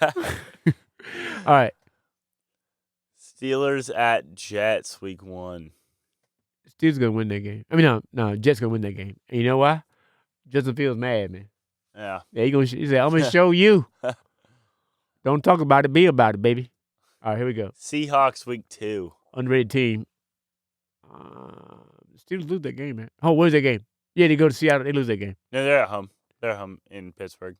All right. Steelers at Jets, week 1. Steelers gonna win that game. I mean, no, Jets gonna win that game. And you know why? Justin Fields mad, man. Yeah. Yeah, he said, "I'm gonna show you. Don't talk about it, be about it, baby." All right, here we go. Seahawks, week 2. Underrated team. Steelers lose that game, man. Oh, where's that game? Yeah, they go to Seattle. They lose that game. No, they're at home. They're at home in Pittsburgh.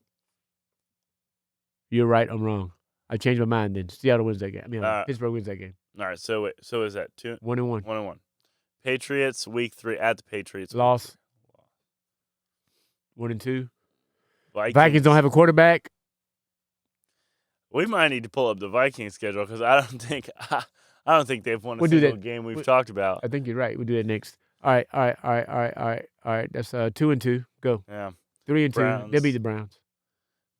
You're right. I'm wrong. I changed my mind. Then Seattle wins that game. I mean, Pittsburgh wins that game. All right. So is that 2-1? 1-1. 1-1. Patriots, week 3 at the Patriots. Loss. 1-2. Vikings don't have a quarterback. We might need to pull up the Vikings schedule because I don't think they've won a single game we've talked about. I think you're right. We'll do that next. All right. That's 2-2. Go. Yeah. 3-2. Browns. They'll beat the Browns.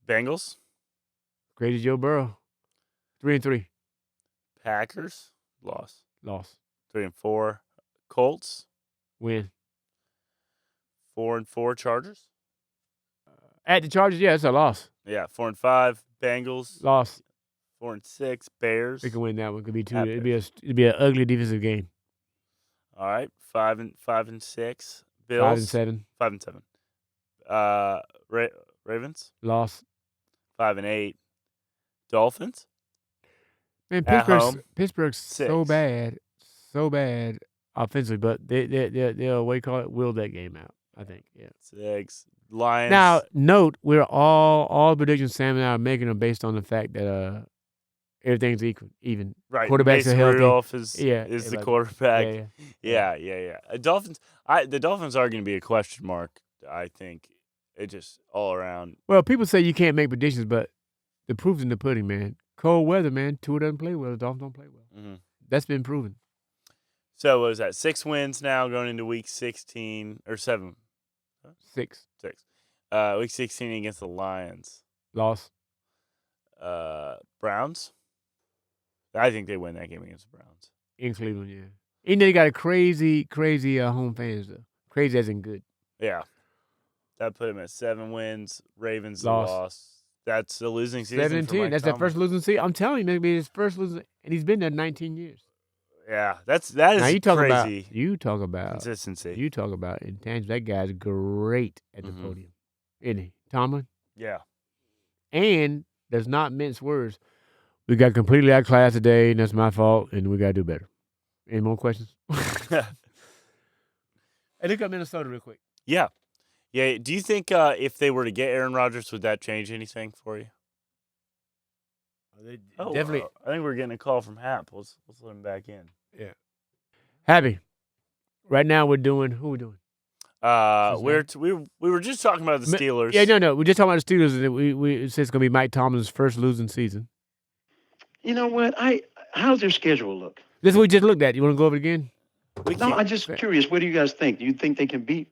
Bengals. Great as Joe Burrow. 3-3. Packers. Loss. 3-4. Colts. Win. 4-4. Chargers. At the Chargers, yeah, it's a loss. Yeah. 4-5. Bengals. Loss. 4-6. Bears. They can win that one. Could be 2. It'd be an ugly defensive game. All right. 5-6. Bills. 5-7. 5-7. Ravens. Loss. 5-8. Dolphins. Man, At home. Pittsburgh's 6. so bad offensively, but they'll will that game out. I think. Yeah. 6. Lions. Now, note we're all predictions Sam and I are making them based on the fact that everything's even. Right. Quarterbacks Mason are healthy. Rudolph is the quarterback. Yeah. Dolphins. The Dolphins are going to be a question mark. I think it just all around. Well, people say you can't make predictions, but the proof's in the pudding, man. Cold weather, man. Tua doesn't play well. The Dolphins don't play well. Mm-hmm. That's been proven. So what was that? 6 wins now going into week 16 or 7. 6. Week 16 against the Lions. Loss. Browns. I think they win that game against the Browns. In Cleveland, yeah. Even though they got a crazy home fans, though. Crazy as in good. Yeah. That put him at 7 wins. Ravens Loss. loss. That's a losing season. 7-10. That's their first losing season. I'm telling you, maybe his first losing, and he's been there 19 years. Yeah, that is now you talk crazy. You talk about consistency. You talk about intangible. That guy's great at the podium, isn't he, Tomlin? Yeah. And does not mince words. We got completely out of class today, and that's my fault, and we got to do better. Any more questions? Hey, look up Minnesota real quick. Yeah. Yeah. Do you think if they were to get Aaron Rodgers, would that change anything for you? Definitely. I think we're getting a call from Hap. Let's let him back in. Yeah. Happy. Right now we're doing. Who are we doing? We were just talking about the Steelers. Yeah, no. We're just talking about the Steelers, and it says it's gonna be Mike Tomlin's first losing season. You know what? How's their schedule look? This is what we just looked at. You want to go over it again? No, I'm just curious. What do you guys think? Do you think they can beat?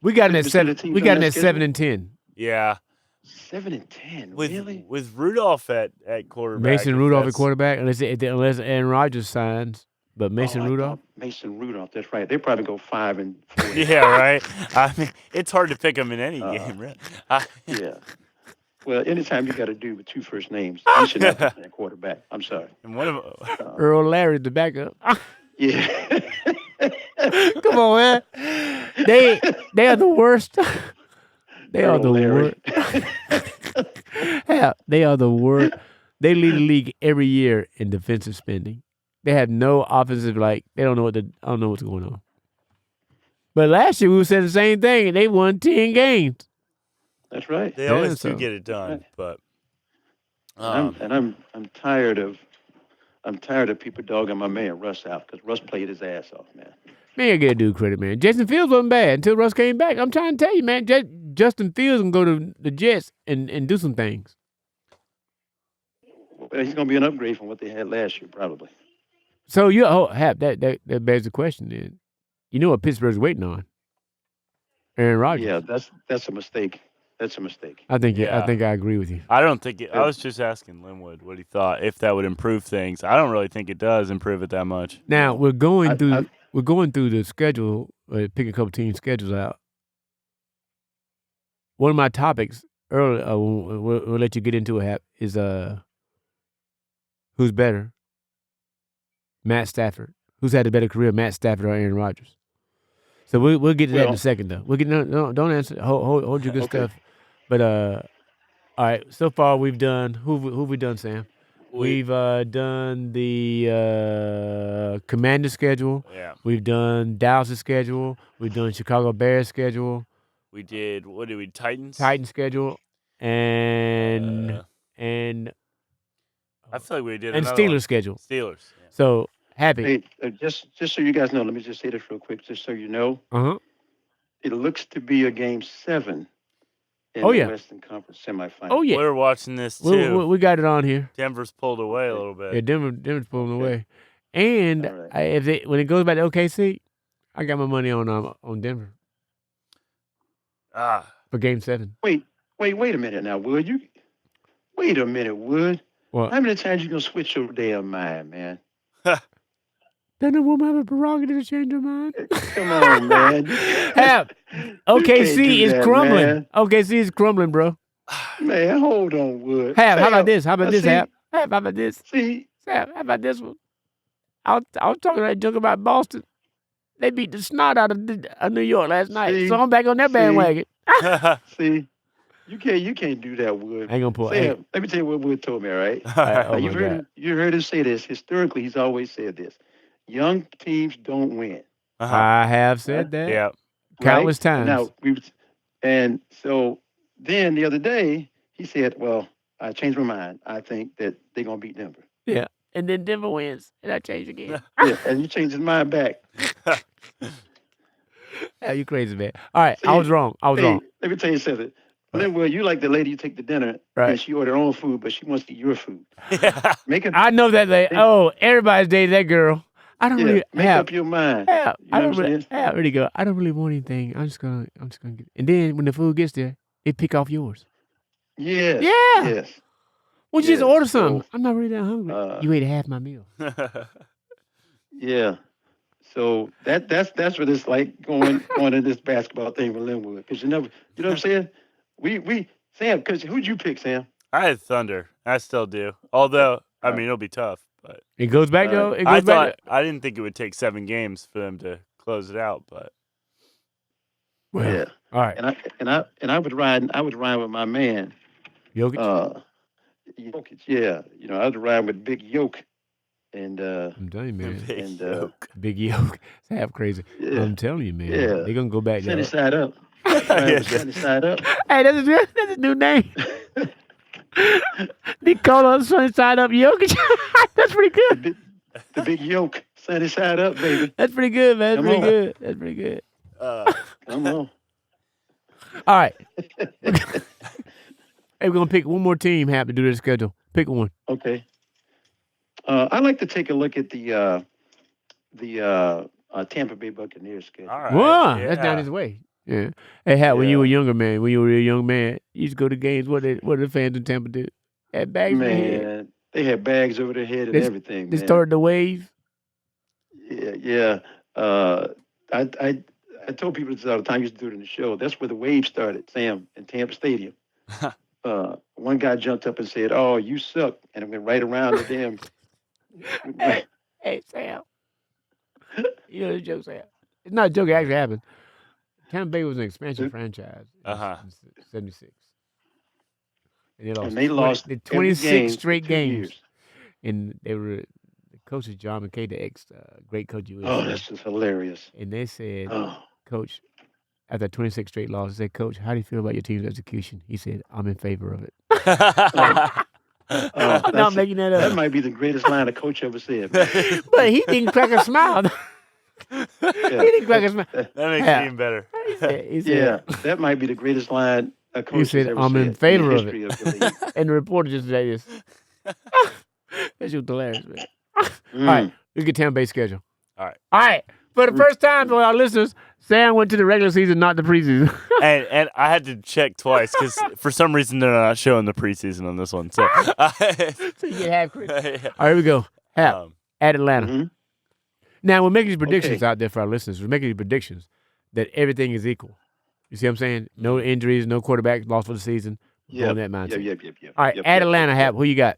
We got in at 7. We got in at 7-10. Yeah. 7-10. Really? With Rudolph at quarterback. Mason Rudolph at quarterback, unless Aaron Rodgers signs. But Mason Rudolph? Mason Rudolph, that's right. They probably go 5-4. Yeah, right. I mean, it's hard to pick them in any game, right? Yeah. Well, anytime you got to do with 2 first names, you should not be playing quarterback. I'm sorry. And one of Earl Larry, the backup. Yeah. Come on, man. They are the worst. They are the worst. Hell, they are the worst. They lead the league every year in defensive spending. They have no offensive, they don't know I don't know what's going on. But last year we said the same thing, and they won 10 games. That's right. They always do get it done, right. But I'm tired of people dogging my man Russ out because Russ played his ass off, man. Man, you gotta do credit, man. Justin Fields wasn't bad until Russ came back. I'm trying to tell you, man. Justin Fields can go to the Jets and do some things. Well, he's gonna be an upgrade from what they had last year, probably. So Hap, that begs the question then. You know what Pittsburgh's waiting on? Aaron Rodgers. Yeah, that's a mistake. That's a mistake. I think I agree with you. I don't think it. I was just asking Lynwood what he thought, if that would improve things. I don't really think it does improve it that much. Now we're going through we're going through the schedule, picking a couple team schedules out. One of my topics earlier, we'll let you get into it, Hap, is who's better, Matt Stafford? Who's had a better career, Matt Stafford or Aaron Rodgers? So we'll get to that in a second, though. We'll get don't answer. Hold your good stuff. But all right. So far, we've done who we done, Sam? We've done the Commander schedule. Yeah. We've done Dallas' schedule. We've done Chicago Bears schedule. We did. What did we? Titans Schedule, and I feel like we did. And Steelers schedule. Steelers. Yeah. So happy. Hey, just so you guys know, let me just say this real quick, just so you know. It looks to be a Game 7 in the Western Conference semifinal. Oh yeah. We're watching this too. We got it on here. Denver's pulled away a little bit. Yeah, Denver's pulling away. And when it goes back to OKC, I got my money on Denver. For Game 7. Wait a minute now, Wood. Wait a minute, Wood. What? How many times you gonna switch your damn mind, man? Doesn't a woman have a prerogative to change her mind? Come on, man. OKC is crumbling. Man. OKC is crumbling, bro. Man, hold on, Wood. How about this? How about this, Hap? How about this? See? Sam, how about this one? I was talking that joke about Boston. They beat the snot out of New York last night. So I'm back on that bandwagon. See? You can't do that, Wood. I ain't gonna pull. Sam, let me tell you what Wood told me, all right? You heard him say this. Historically, he's always said this. Young teams don't win. I have said that. Yeah. Countless times. Now, and so then the other day, he said, well, I changed my mind. I think that they're going to beat Denver. Yeah. And then Denver wins, and I change again. Yeah, and you changed his mind back. You crazy, man. All right, I was wrong. Let me tell you something. Lynwood, you like the lady you take to dinner, and she ordered her own food, but she wants to eat your food. Yeah. I know that lady. Everybody's dating that girl. I don't really make up your mind. I don't really go. I don't really want anything. I'm just gonna get. And then when the food gets there, it pick off yours. Yes. Yeah. Yes. Well, you just order something. I'm not really that hungry. You ate half my meal. Yeah. So that's what it's like going to this basketball thing with Lynwood, because you know what I'm saying. We Sam, because who'd you pick, Sam? I had Thunder. I still do. Although I mean it'll be tough. But it goes back though. I didn't think it would take 7 games for them to close it out, but yeah. All right. And I would ride with my man. Jokic. Jokic, yeah. I would ride with Big Yoke. And I'm telling you, man. Big Yoke. It's half crazy. Yeah. I'm telling you, man. Yeah. They're gonna go back there. Sunny side up. Sunny side up. Hey, that's a new name. They call us Sunny Side Up Jokic. That's pretty good. The big yoke, sunny side up, baby. That's pretty good, man. That's pretty good. Come on. All right. Hey, we're gonna pick one more team. Have to do this schedule. Pick one. Okay. I'd like to take a look at the Tampa Bay Buccaneers schedule. All right. Wow, that's down his way. Yeah. Hey, Hat, when you were younger, man, when you were a young man, you used to go to games. What did the fans in Tampa do? Had bags over their head. They had bags over their head and everything. They started to wave. Yeah. I told people this all the time. I used to do it in the show. That's where the wave started, Sam, in Tampa Stadium. One guy jumped up and said, "Oh, you suck," and it went right around the damn. Hey, Sam. You know the joke, Sam. It's not a joke. It actually happened. Tampa Bay was an expansion franchise in 76. And they lost 26 straight games. And they were, the coach is John McKay, the great coach. This is hilarious. And they said, Coach, after 26 straight losses, they said, Coach, how do you feel about your team's execution? He said, I'm in favor of it. I'm not making that up. That might be the greatest line a coach ever said. But he didn't crack a smile. He didn't crack a smile. That makes it even better. He said, that might be the greatest line a coach has ever said. I'm in favor of it. And the reporter just said this. That shit was hilarious, man. All right, let's get Tampa Bay schedule. All right. For the first time for our listeners, Sam went to the regular season, not the preseason. and I had to check twice because for some reason they're not showing the preseason on this one. So, so you get half credit. All right, here we go. Half at Atlanta. Now, we're making these predictions out there for our listeners. We're making these predictions that everything is equal. You see what I'm saying? No injuries, no quarterback lost for the season. Yeah. That mindset. Yep. All right, at Atlanta, Hap, who you got?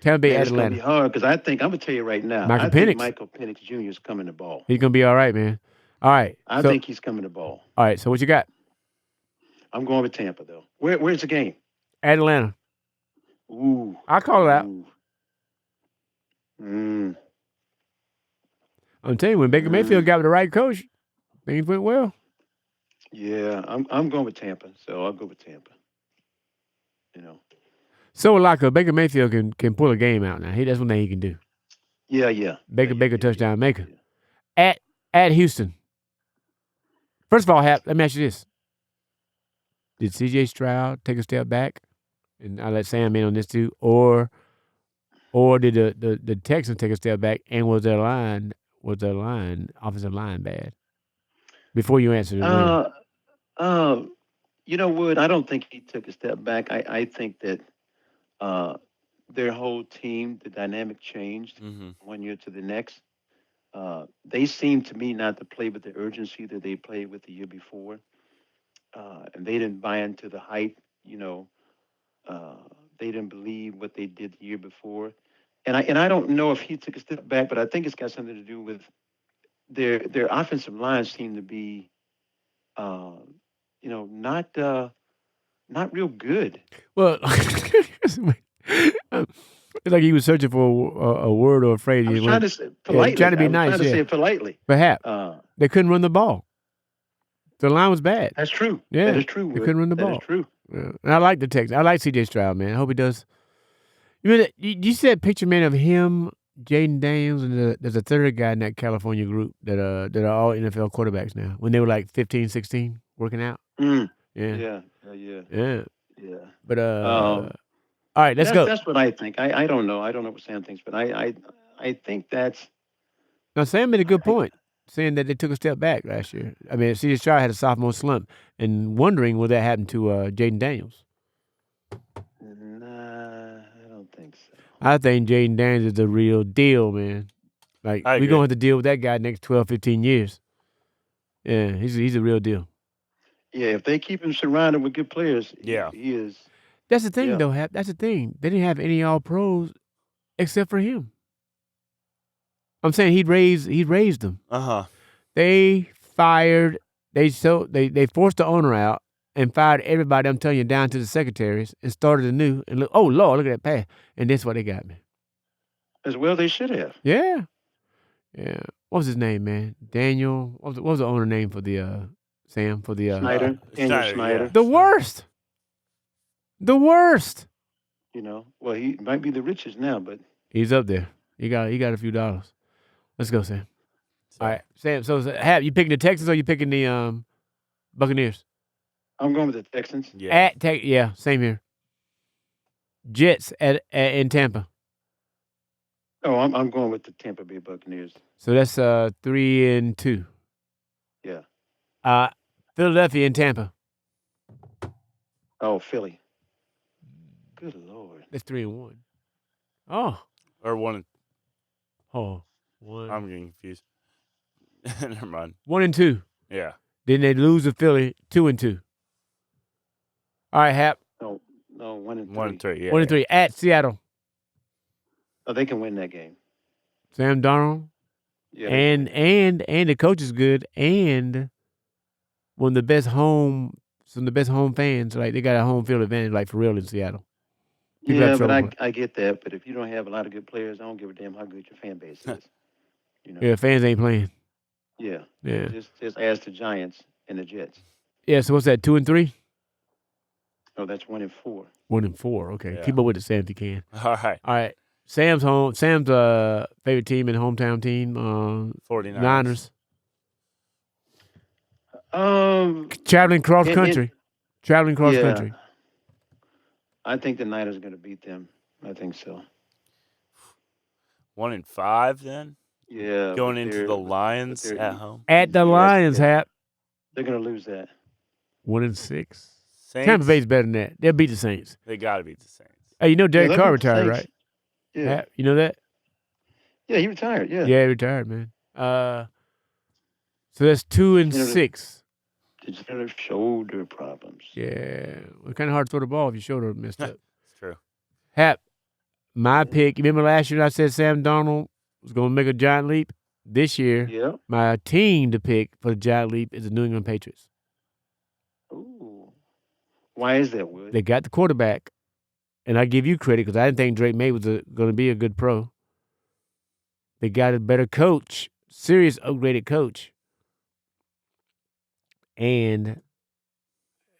Tampa Bay at It's going to Atlanta. be hard because I'm going to tell you right now. Michael I think Penix. Michael Penix Jr. is coming to ball. He's going to be all right, man. All right. I think he's coming to ball. All right, so what you got? I'm going with Tampa, though. Where's the game? At Atlanta. Ooh. I'll call it out. Mm. I'm telling you, when Baker Mayfield got with the right coach, things went well. Yeah, I'm going with Tampa, so I'll go with Tampa. You know. So like Baker Mayfield can pull a game out now. That's one thing he can do. Yeah. Baker touchdown maker. Yeah. At Houston. First of all, Hap, let me ask you this. Did C.J. Stroud take a step back? And I'll let Sam in on this too. Or did the Texans take a step back and was their offensive line bad? Before you answer the you know, Wood, I don't think he took a step back. I think that their whole team, the dynamic changed 1 year to the next. They seemed to me not to play with the urgency that they played with the year before. And they didn't buy into the hype, you know. They didn't believe what they did the year before. And I don't know if he took a step back, but I think it's got something to do with their offensive line seemed to be not real good. Well, it's like he was searching for a word or a phrase. I was trying to say politely. Trying to be nice. Trying to say it politely. Perhaps they couldn't run the ball. The line was bad. That's true. Yeah, that is true. They couldn't run the ball. That is true. Yeah. And I like the Texans. I like C.J. Stroud, man. I hope he does. You said picture, man, of him, Jaden Daniels, and there's a third guy in that California group that are all NFL quarterbacks now. When they were like 15, 16, working out. Yeah. But all right, let's go. That's what I think. I don't know. I don't know what Sam thinks, but I think that's. Now Sam made a good point, saying that they took a step back last year. I mean, C.J. Stroud had a sophomore slump, and wondering will that happen to Jaden Daniels. Nah, I don't think so. I think Jaden Daniels is the real deal, man. Like, we're going to have to deal with that guy next 12, 15 years. Yeah, he's a real deal. Yeah, if they keep him surrounded with good players, he is. That's the thing, though, Hap. That's the thing. They didn't have any all-pros except for him. I'm saying he raised them. They fired. They forced the owner out and fired everybody. I'm telling you, down to the secretaries, and started anew. And look, oh Lord, look at that pass. And that's what they got, man. As well, they should have. Yeah. What was his name, man? Daniel. What was the owner name for the Sam for the Snyder? Daniel Snyder. The worst. You know, well, he might be the richest now, but he's up there. He got a few dollars. Let's go, Sam. All right, Sam. So, Hap, you picking the Texans or you picking the Buccaneers? I'm going with the Texans. Yeah. Same here. Jets in Tampa. Oh, I'm going with the Tampa Bay Buccaneers. So that's 3-2. Yeah. Philadelphia and Tampa. Oh, Philly. Good Lord. That's 3-1. Oh. Or 1. Oh. 1. I'm getting confused. Never mind. 1-2. Yeah. Then they lose to Philly 2-2. All right, Hap. No, 1-3. 1-3. Yeah. 1-3 at Seattle. Oh, they can win that game. Sam Darnold. Yeah. And the coach is good, and one of the best home fans. Like, they got a home field advantage, like, for real in Seattle. Yeah, but I get that. But if you don't have a lot of good players, I don't give a damn how good your fan base is. You know. Yeah, fans ain't playing. Yeah. Yeah. Just ask the Giants and the Jets. Yeah. So what's that? 2-3? Oh, that's 1-4. 1-4. Okay. Yeah. Keep up with it, Sam, if you can. All right. Sam's favorite team and hometown team. 49ers. Niners. Traveling cross country. I think the Niners are going to beat them. I think so. 1-5 then? Yeah. Going into the Lions at home? At the Lions, Hap. They're going to lose that. 1-6. Saints? Tampa Bay's better than that. They'll beat the Saints. They got to beat the Saints. Hey, you know Derek Carr retired, right? Yeah. Hap, you know that? Yeah, he retired, yeah. Yeah, he retired, man. So that's 2-6. Degenerative shoulder problems. Yeah, it's kind of hard to throw the ball if your shoulder messed up. It's true. Hap, my pick. You remember last year I said Sam Darnold was going to make a giant leap? This year, my team to pick for the giant leap is the New England Patriots. Ooh. Why is that, Wood? They got the quarterback, and I give you credit because I didn't think Drake May was going to be a good pro. They got a better coach, serious upgraded coach. And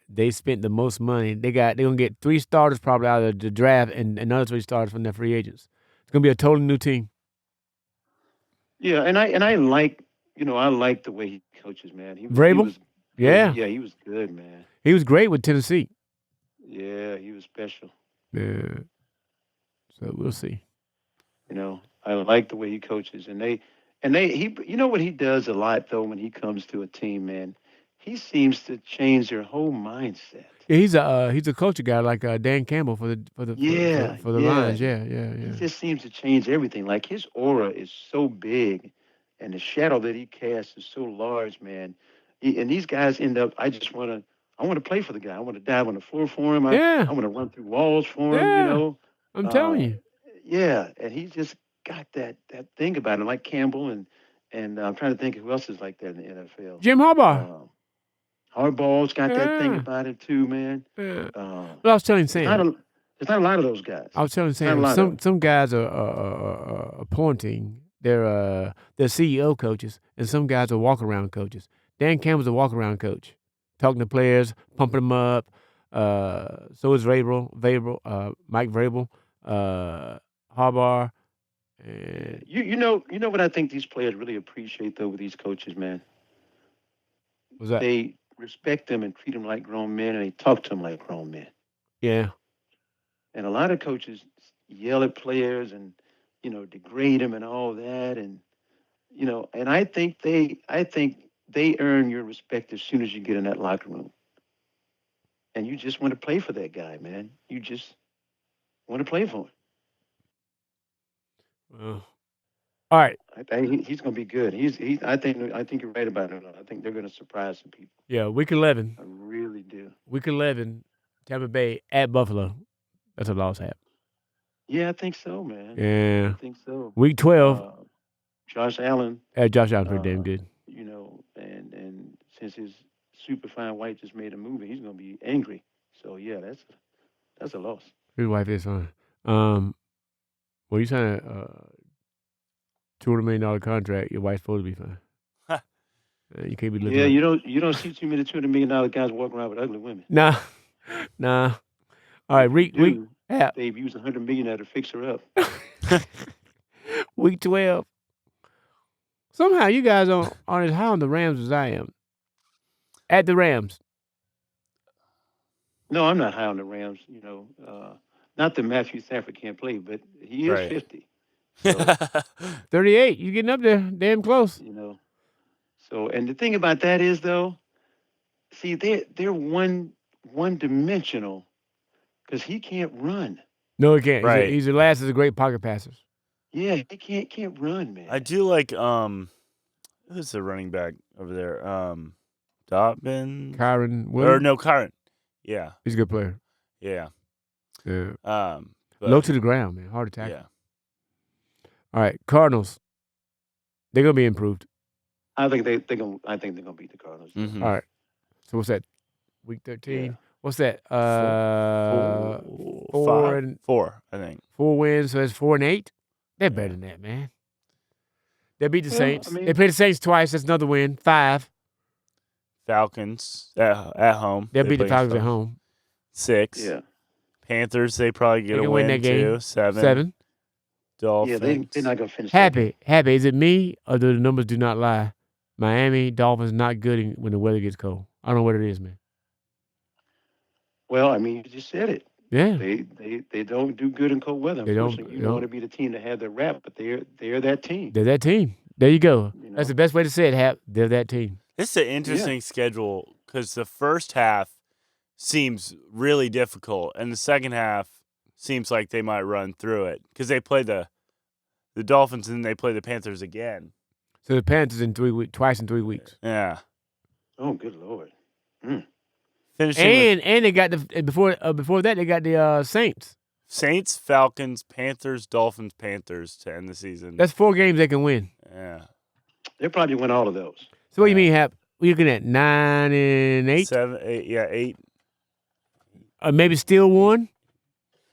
they spent the most money. They're gonna get 3 starters probably out of the draft and another 3 starters from their free agents. It's gonna be a totally new team. Yeah, and I like the way he coaches, man. Vrabel? Yeah, he was good, man. He was great with Tennessee. Yeah, he was special. Yeah. So we'll see. I like the way he coaches, and he what he does a lot though when he comes to a team, man. He seems to change their whole mindset. Yeah, he's a culture guy like Dan Campbell for the Lions. Yeah. He just seems to change everything. Like his aura is so big, and the shadow that he casts is so large, man. And these guys end up. I want to play for the guy. I want to dive on the floor for him. I want to run through walls for him. I'm telling you. Yeah, and he just got that thing about him, like Campbell, and I'm trying to think who else is like that in the NFL. Jim Harbaugh. Hardball's got that thing about it too, man. Yeah. But I was telling Sam, there's not a lot of those guys. I was telling Sam, some guys are appointing their CEO coaches, and some guys are walk around coaches. Dan Campbell's a walk around coach, talking to players, pumping them up. So is Mike Vrabel, Harbaugh. You know what I think these players really appreciate though with these coaches, man. What's that? They respect them and treat them like grown men, and they talk to them like grown men. Yeah. And a lot of coaches yell at players and degrade them and all that, and and I think they earn your respect as soon as you get in that locker room, and you just want to play for that guy, man. You just want to play for him. Well, all right. I think he's going to be good. I think you're right about it. I think they're going to surprise some people. Yeah, week 11. I really do. Week 11, Tampa Bay at Buffalo. That's a loss, Hap. Yeah, I think so, man. Yeah. I think so. Week 12. Josh Allen. Josh Allen's pretty damn good. And since his super fine wife just made a movie, he's going to be angry. So, yeah, that's a loss. His wife is fine. Well, you signed a $200 million contract. Your wife's supposed to be fine. You can't be looking. Yeah, you don't see too many $200 million guys walking around with ugly women. Nah. All right, week. They've used $100 million to fix her up. Week 12. Somehow you guys aren't as high on the Rams as I am. At the Rams. No, I'm not high on the Rams. Not that Matthew Stafford can't play, but he is 50. So, 38. You getting up there, damn close. So, and the thing about that is, though, see, they're one-dimensional because he can't run. No, he can't. Right. He's the last of the great pocket passers. Yeah, he can't run, man. I do like who's the running back over there? Dobbins? Kyron Williams? Or no, Kyron. Yeah. He's a good player. Yeah. Yeah. Low to the ground, man. Hard to tackle. Yeah. All right, Cardinals. They're gonna be improved. I think they're gonna beat the Cardinals. Mm-hmm. All right. So what's that? Week 13. Yeah. What's that? Four, I think. 4 wins. So that's 4-8. They're better than that, man. They beat the Saints. They played the Saints twice. That's another win. 5. Falcons at home. They'll beat the Falcons at home. 6. Yeah. Panthers, they probably get a win that game. too. 7. 7. Yeah, Dolphins. they're not gonna finish. Happy. Is it me or do the numbers do not lie? Miami Dolphins not good when the weather gets cold. I don't know what it is, man. Well, I mean, you just said it. Yeah. They don't do good in cold weather. Unfortunately, you don't want to be the team to have the rap, but they're that team. They're that team. There you go. That's the best way to say it, Hap. They're that team. This is an interesting schedule because the first half seems really difficult, and the second half seems like they might run through it because they play the Dolphins and then they play the Panthers again. So the Panthers in 3 weeks, twice in 3 weeks. Yeah. Oh, good Lord. Mm. Finishing And they got the before that they got the Saints. Saints, Falcons, Panthers, Dolphins, Panthers to end the season. That's 4 games they can win. Yeah. They'll probably win all of those. So what do you mean, Hap? We're looking at 9 and 8? 7, 8, yeah, 8. Maybe still 1?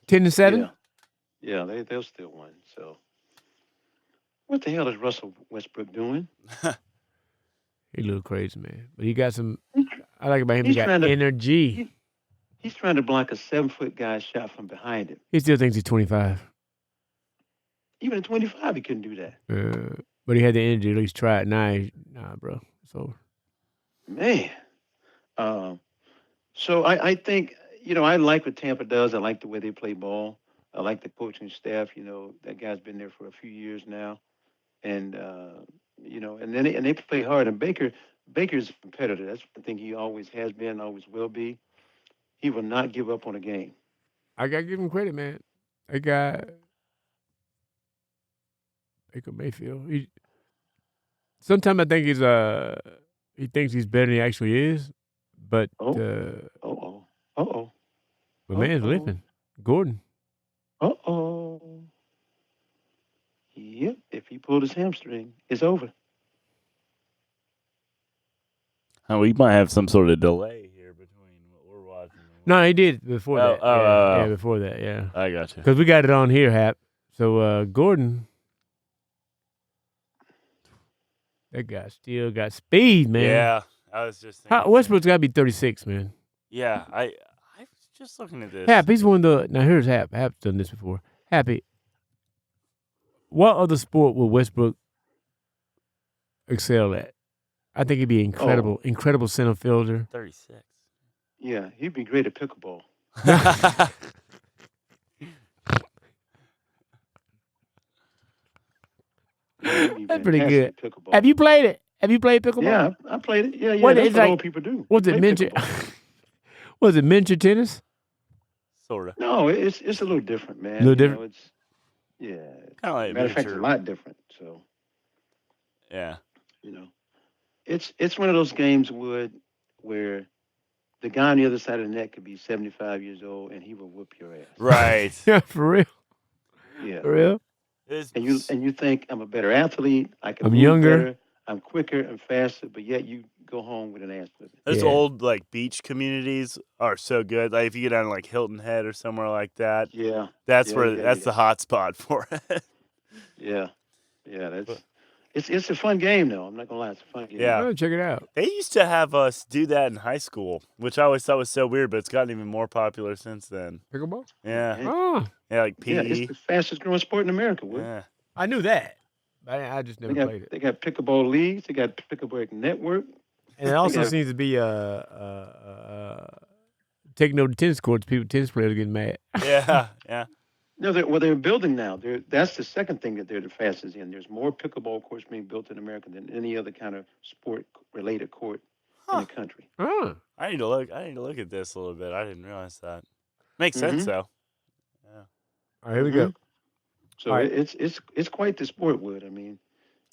10 and 7? Yeah, they'll still win. So, what the hell is Russell Westbrook doing? He a little crazy, man. But he got some. I like about him. He He's got trying to- energy. He's trying to block a 7-foot guy shot from behind him. He still thinks he's 25. Even at 25, he couldn't do that. But he had the energy. At least try it. Nah, bro. It's over. Man. So I think, I like what Tampa does. I like the way they play ball. I like the coaching staff. That guy's been there for a few years now. And, and they play hard. And Baker's a competitor. That's one thing he always has been, always will be. He will not give up on a game. I got to give him credit, man. That guy, Baker Mayfield. Sometimes I think he thinks he's better than he actually is. But the man's living. Gordon. Yep. If he pulled his hamstring, it's over. Oh, we might have some sort of delay here between what we're watching. No, he did before that. Oh. Yeah, before that, yeah. I got you. Because we got it on here, Hap. So, Gordon, that guy still got speed, man. Yeah, I was just thinking. Westbrook's got to be 36, man. Yeah, I was just looking at this. Hap, he's one of the. Now, here's Hap. Hap's done this before. Happy. What other sport would Westbrook excel at? I think he'd be incredible center fielder. 36. Yeah, he'd be great at pickleball. That's pretty good. Have you played it? Have you played pickleball? Yeah, I played it. Yeah. What That's is what like- old people do. Was They it play miniature? pickleball. Was it miniature tennis? Sort of. No, it's a little different, man. A little different? Kind of like Matter of fact, it's a miniature. lot different. So, Yeah. it's one of those games, Wood, where the guy on the other side of the net could be 75 years old and he will whoop your ass. Right. Yeah, for real. Yeah. For real. And you think I'm a better athlete, I can I'm move younger. better, I'm quicker and faster, but yet you go home with an ass whipping. Those Yeah. old beach communities are so good. Like if you get down to Hilton Head or somewhere like that, Yeah. that's Yeah, where yeah, that's yeah. the hot spot for it. Yeah. It's a fun game though. I'm not gonna lie, it's a fun game. Yeah. Oh, check it out. They used to have us do that in high school, which I always thought was so weird, but it's gotten even more popular since then. Pickleball? Yeah. Oh, Yeah, like PE. Yeah, it's the fastest growing sport in America, Wood. Yeah. I knew that. But I just never played it. They got pickleball leagues, they got pickleball network. And it also Yeah. seems to be taking over the tennis courts. Tennis players are getting mad. Yeah. Yeah. No, they're building now. That's the second thing that they're the fastest in. There's more pickleball courts being built in America than any other kind of sport-related court in the country. Oh. I need to look at this a little bit. I didn't realize that. Makes sense though. All right, here we go. So All right. it's quite the sport, Wood. I mean,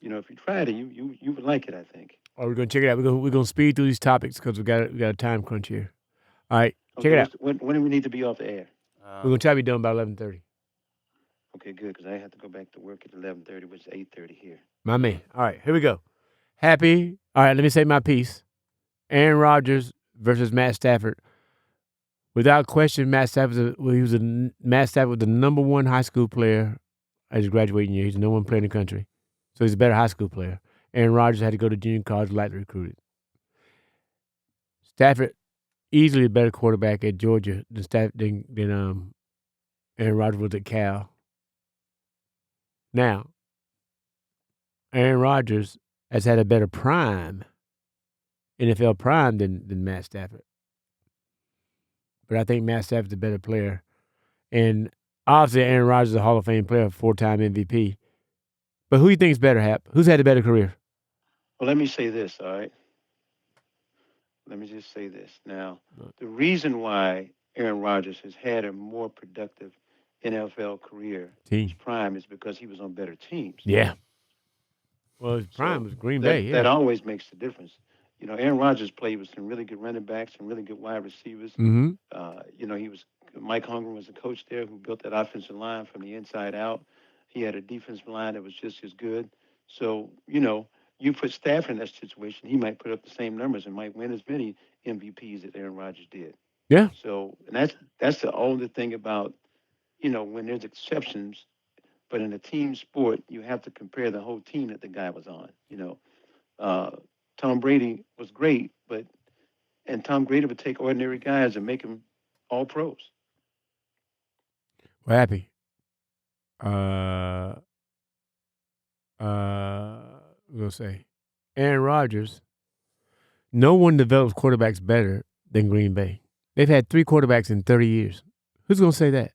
if you tried it, you would like it, I think. All right, we're gonna check it out. We're gonna speed through these topics because we got a time crunch here. All right, check it out. When do we need to be off the air? We're gonna try to be done by 11:30. Okay, good, because I have to go back to work at 11:30, which is 8:30 here. My man. All right, here we go. Happy. All right, let me say my piece. Aaron Rodgers versus Matt Stafford. Without question, Matt Stafford was the number one high school player at his graduating year. He's the number one player in the country, so he's a better high school player. Aaron Rodgers had to go to junior college, lightly recruited. Stafford, easily a better quarterback at Georgia than Aaron Rodgers was at Cal. Now, Aaron Rodgers has had a better prime, NFL prime than Matt Stafford. But I think Matt Stafford's a better player. And obviously Aaron Rodgers is a Hall of Fame player, 4-time MVP. But who do you think is better, Hap? Who's had a better career? Well, let me say this, all right? Let me just say this. Now, the reason why Aaron Rodgers has had a more productive NFL career, his prime, is because he was on better teams. Yeah. Well, his prime was Green that, Bay. Yeah. That always makes the difference. You know, Aaron Rodgers played with some really good running backs and really good wide receivers. Mm-hmm. You know, Mike Holmgren was the coach there who built that offensive line from the inside out. He had a defensive line that was just as good. So, you know, you put Stafford in that situation, he might put up the same numbers and might win as many MVPs that Aaron Rodgers did. Yeah. So, and that's the only thing about, you know, when there's exceptions, but in a team sport, you have to compare the whole team that the guy was on. You know, Tom Brady was great, and Tom Brady would take ordinary guys and make them all pros. We're happy. We'll say Aaron Rodgers. No one develops quarterbacks better than Green Bay. They've had 3 quarterbacks in 30 years. Who's gonna say that?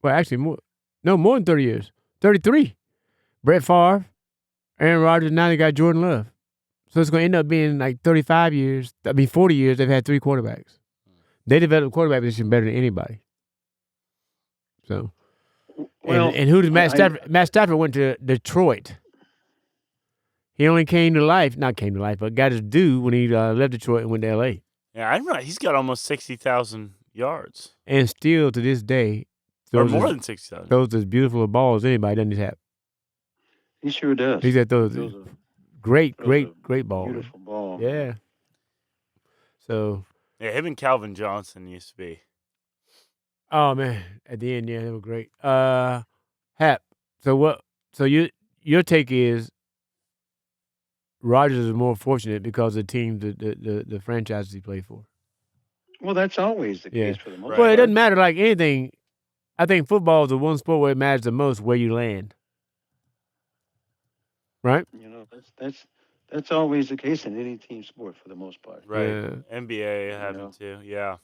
Well, actually, more than 30 years. 33. Brett Favre, Aaron Rodgers. Now they got Jordan Love. So it's gonna end up being like 35 years. 40 years. They've had 3 quarterbacks. They developed quarterback position better than anybody. So, and who did Matt Stafford? Matt Stafford went to Detroit. He only not came to life, but got his due when he left Detroit and went to L.A. Yeah, I know. He's got almost 60,000 yards. And still to this day, or more than 60,000. Those as beautiful a ball as anybody doesn't have. He sure does. He's at those great balls. Beautiful ball. Yeah. So. Yeah, him and Calvin Johnson used to be. Oh man, at the end, yeah, they were great. Hap. So what? So your take is Rodgers is more fortunate because of the team, the franchises he played for. Well, that's always the case for the most part. Well, it doesn't matter like anything. I think football is the one sport where it matters the most where you land. Right? You know, that's always the case in any team sport for the most part. Right. Yeah. NBA having to, yeah.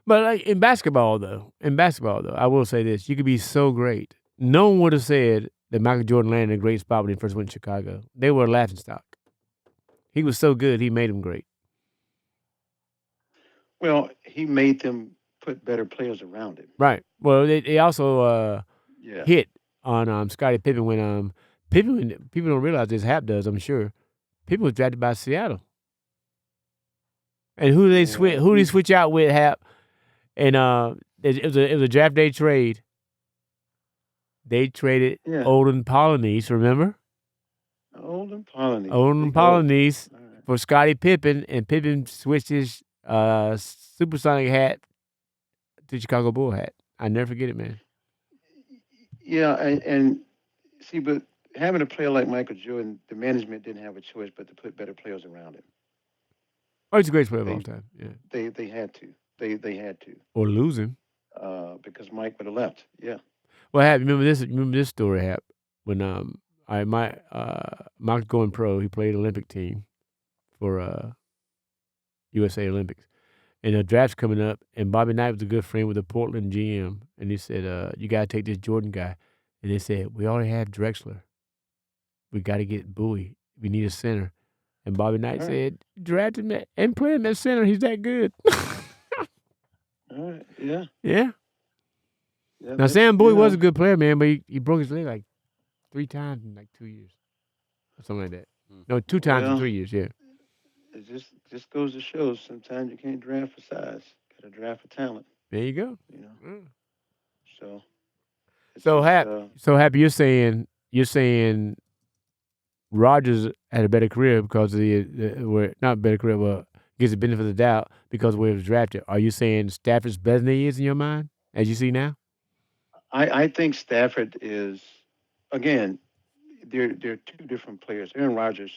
But like in basketball, though, I will say this: you could be so great. No one would have said that Michael Jordan landed in a great spot when he first went to Chicago. They were a laughingstock. He was so good, he made them great. Well, he made them put better players around him. Right. Well, they also hit on Scottie Pippen when Pippen. People don't realize this. Hap does, I'm sure. Pippen was drafted by Seattle, and who did they switch? Who did he switch out with? Hap. And it was a draft day trade. They traded Olden Polynice, remember? Olden Polynice. Olden Polynice for Scottie Pippen, and Pippen switched his supersonic hat to Chicago Bull hat. I never forget it, man. Yeah, and see, but having a player like Michael Jordan, the management didn't have a choice but to put better players around him. Oh, he's a great player of all time. Yeah, they had to. They had to. Or lose him. Because Mike would have left. Yeah. Well, Hap, remember this story, Hap? When Mike's going pro, he played Olympic team for USA Olympics. And the draft's coming up, and Bobby Knight was a good friend with the Portland GM, and he said, you got to take this Jordan guy. And they said, we already have Drexler. We got to get Bowie. We need a center. And Bobby Knight said, draft him and play him at center. He's that good. All right. Yeah. Yeah. Now, Sam Bowie was a good player, man, but he broke his leg like 3 times in like 2 years. Or something like that. No, 2 times in 3 years, yeah. It just goes to show sometimes you can't draft for size. Got to draft for talent. There you go. You know. So Happy, you're saying Rodgers had a better career because of not better career, but gets the benefit of the doubt because of where he was drafted. Are you saying Stafford's better than he is in your mind, as you see now? I think Stafford is, again, they're 2 different players. Aaron Rodgers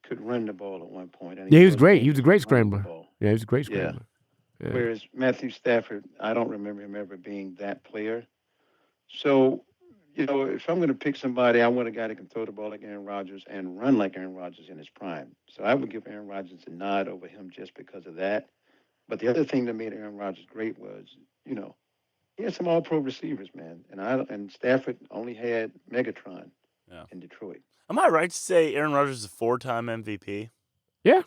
could run the ball at one point. And he was great. He was a great scrambler. Yeah, he was a great scrambler. Yeah. Whereas Matthew Stafford, I don't remember him ever being that player. So, you know, if I'm going to pick somebody, I want a guy that can throw the ball like Aaron Rodgers and run like Aaron Rodgers in his prime. So I would give Aaron Rodgers a nod over him just because of that. But the other thing that made Aaron Rodgers great was, you know, he had some all-pro receivers, man. And Stafford only had Megatron in Detroit. Am I right to say Aaron Rodgers is a 4-time MVP? Yeah.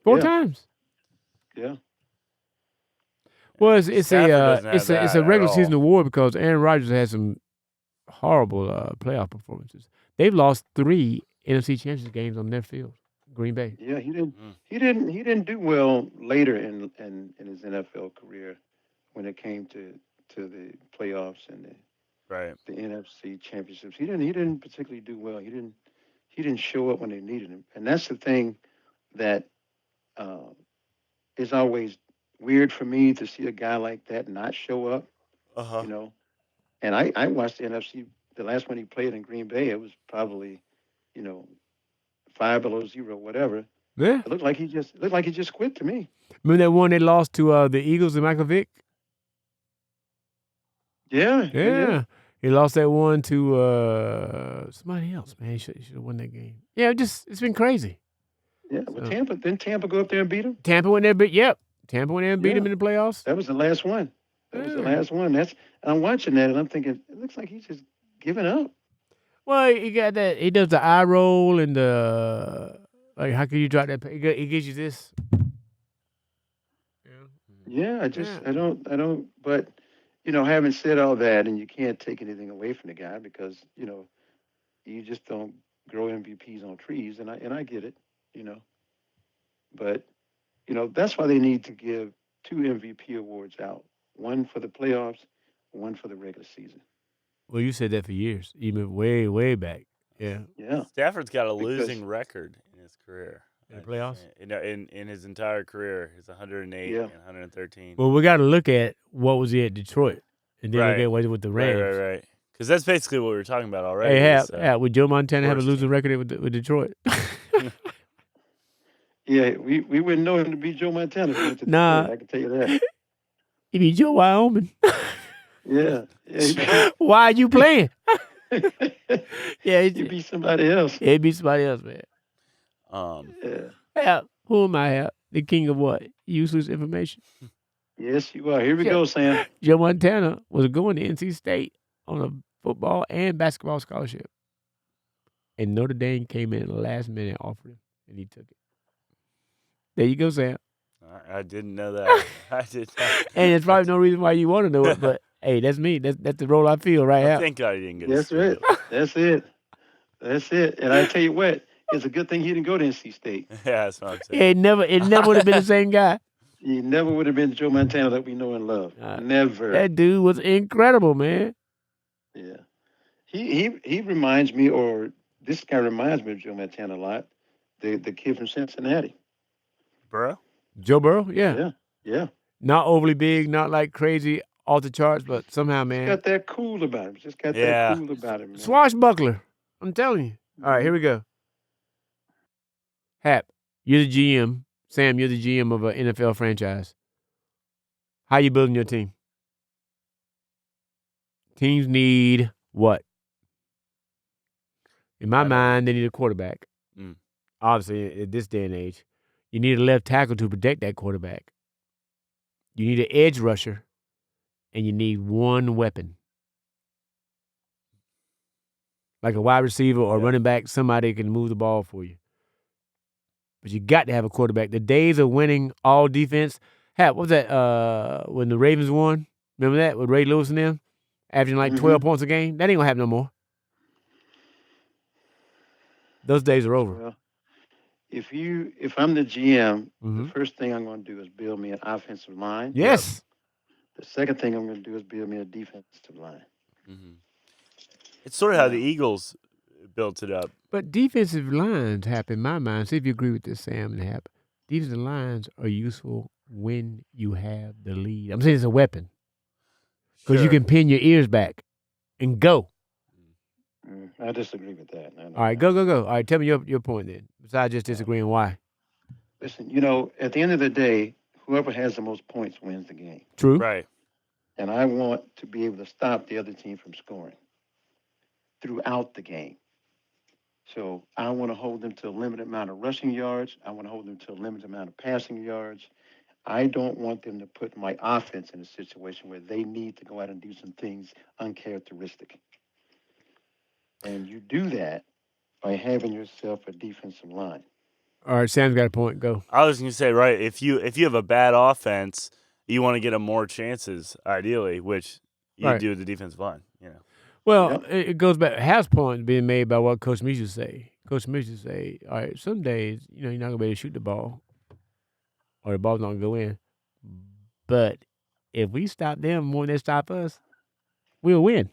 4 times. Yeah. Well, it's a regular season award because Aaron Rodgers had some horrible playoff performances. They've lost 3 NFC Championship games on their field. Green Bay. Yeah, he didn't. He didn't do well later in his NFL career when it came to the playoffs and the NFC championships. He didn't particularly do well. He didn't show up when they needed him, and that's the thing that is always weird for me to see a guy like that not show up. You know, and I watched the NFC. The last one he played in Green Bay, it was probably, 5 below 0, whatever. Yeah. It looked like he just quit to me. Remember that one they lost to the Eagles and Michael Vick? Yeah. He lost that one to somebody else, man. He should have won that game. Yeah, it's been crazy. Yeah, well, Tampa go up there and beat him? Tampa went there, Tampa went there and beat him in the playoffs. That was the last one. Was the last one. I'm watching that and I'm thinking, it looks like he's just giving up. Well, he got that. He does the eye roll and the how can you drop that? He gives you this. Yeah, I don't. But having said all that, and you can't take anything away from the guy because you just don't grow MVPs on trees, and I get it, But that's why they need to give 2 MVP awards out, one for the playoffs, one for the regular season. Well, you said that for years, even way, way back. Yeah. Stafford's got a losing record in his career. In the playoffs? In his entire career, he's 108 and 113. Well, we got to look at what was he at Detroit, and then look at what with the Rams. Right. Because that's basically what we were talking about already. Hey, would Joe Montana have a losing record with Detroit? Yeah, we wouldn't know him to be Joe Montana. Nah. Detroit, I can tell you that. He be Joe Wyoming. Yeah. Why are you playing? He'd be somebody else. Yeah, he'd be somebody else, man. Who am I? The king of what? Useless information. Yes, you are. Here we go, Sam. Joe Montana was going to NC State on a football and basketball scholarship. And Notre Dame came in at the last minute and offered him, and he took it. There you go, Sam. I didn't know that. I did not. And there's probably no reason why you want to know it, but hey, that's me. That's the role I feel right now. Thank God he didn't get That's it. That's it. And I tell you what, it's a good thing he didn't go to NC State. Yeah, that's what I'm saying. It never would have been the same guy. He never would have been Joe Montana that we know and love. Never. That dude was incredible, man. Yeah. He reminds me, or this guy reminds me of Joe Montana a lot. The kid from Cincinnati. Burrow? Joe Burrow? Yeah. Yeah. Not overly big, not like crazy off the charts, but somehow, man. Got that cool about him. Just got that cool about him, man. Swashbuckler. I'm telling you. All right, here we go. Hap, you're the GM. Sam, you're the GM of an NFL franchise. How you building your team? Teams need what? In my mind, they need a quarterback. Obviously, at this day and age. You need a left tackle to protect that quarterback. You need an edge rusher. And you need one weapon. Like a wide receiver or running back, somebody can move the ball for you. But you got to have a quarterback. The days of winning all defense. What was that when the Ravens won? Remember that with Ray Lewis and them? Averaging like 12 points a game? That ain't going to happen no more. Those days are over. Well, if I'm the GM, the first thing I'm going to do is build me an offensive line. Yes. The second thing I'm going to do is build me a defensive line. It's sort of how the Eagles built it up. But defensive lines, Hap, in my mind, see if you agree with this, Sam and Hap, defensive lines are useful when you have the lead. I'm saying it's a weapon. Because you can pin your ears back and go. I disagree with that. All right, go. All right, tell me your point then, besides just disagreeing why. Listen, at the end of the day, whoever has the most points wins the game. True. Right. And I want to be able to stop the other team from scoring throughout the game. So I want to hold them to a limited amount of rushing yards. I want to hold them to a limited amount of passing yards. I don't want them to put my offense in a situation where they need to go out and do some things uncharacteristic. And you do that by having yourself a defensive line. All right, Sam's got a point. Go. I was going to say, right, if you have a bad offense, you want to get them more chances, ideally, which you do with the defensive line. Well, it goes back. Half point being made by what Coach Mitchell say. Coach Mitchell say, all right, some days, you're not going to be able to shoot the ball or the ball's not going to go in. But if we stop them more than they stop us, we'll win.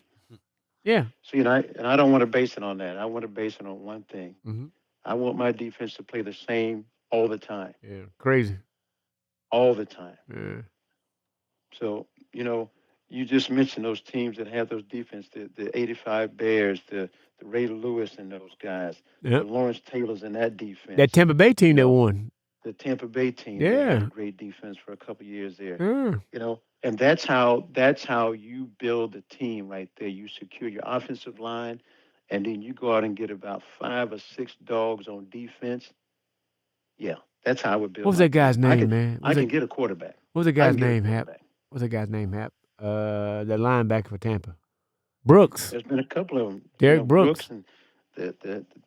Yeah. See, and I don't want to base it on that. I want to base it on one thing. Mm-hmm. I want my defense to play the same all the time. Yeah, crazy. All the time. Yeah. So, you just mentioned those teams that have those defense, the 85 Bears, the Ray Lewis and those guys, the Lawrence Taylors and that defense. That Tampa Bay team that won. The Tampa Bay team had a great defense for a couple of years there. Yeah. And that's how you build a team right there. You secure your offensive line, and then you go out and get about 5 or 6 dogs on defense. Yeah, that's how I would build. What was that guy's name, man? I can get a quarterback. What was the guy's name, Hap? What's that guy's name, Hap? The linebacker for Tampa. Brooks. There's been a couple of them. Derek Brooks. And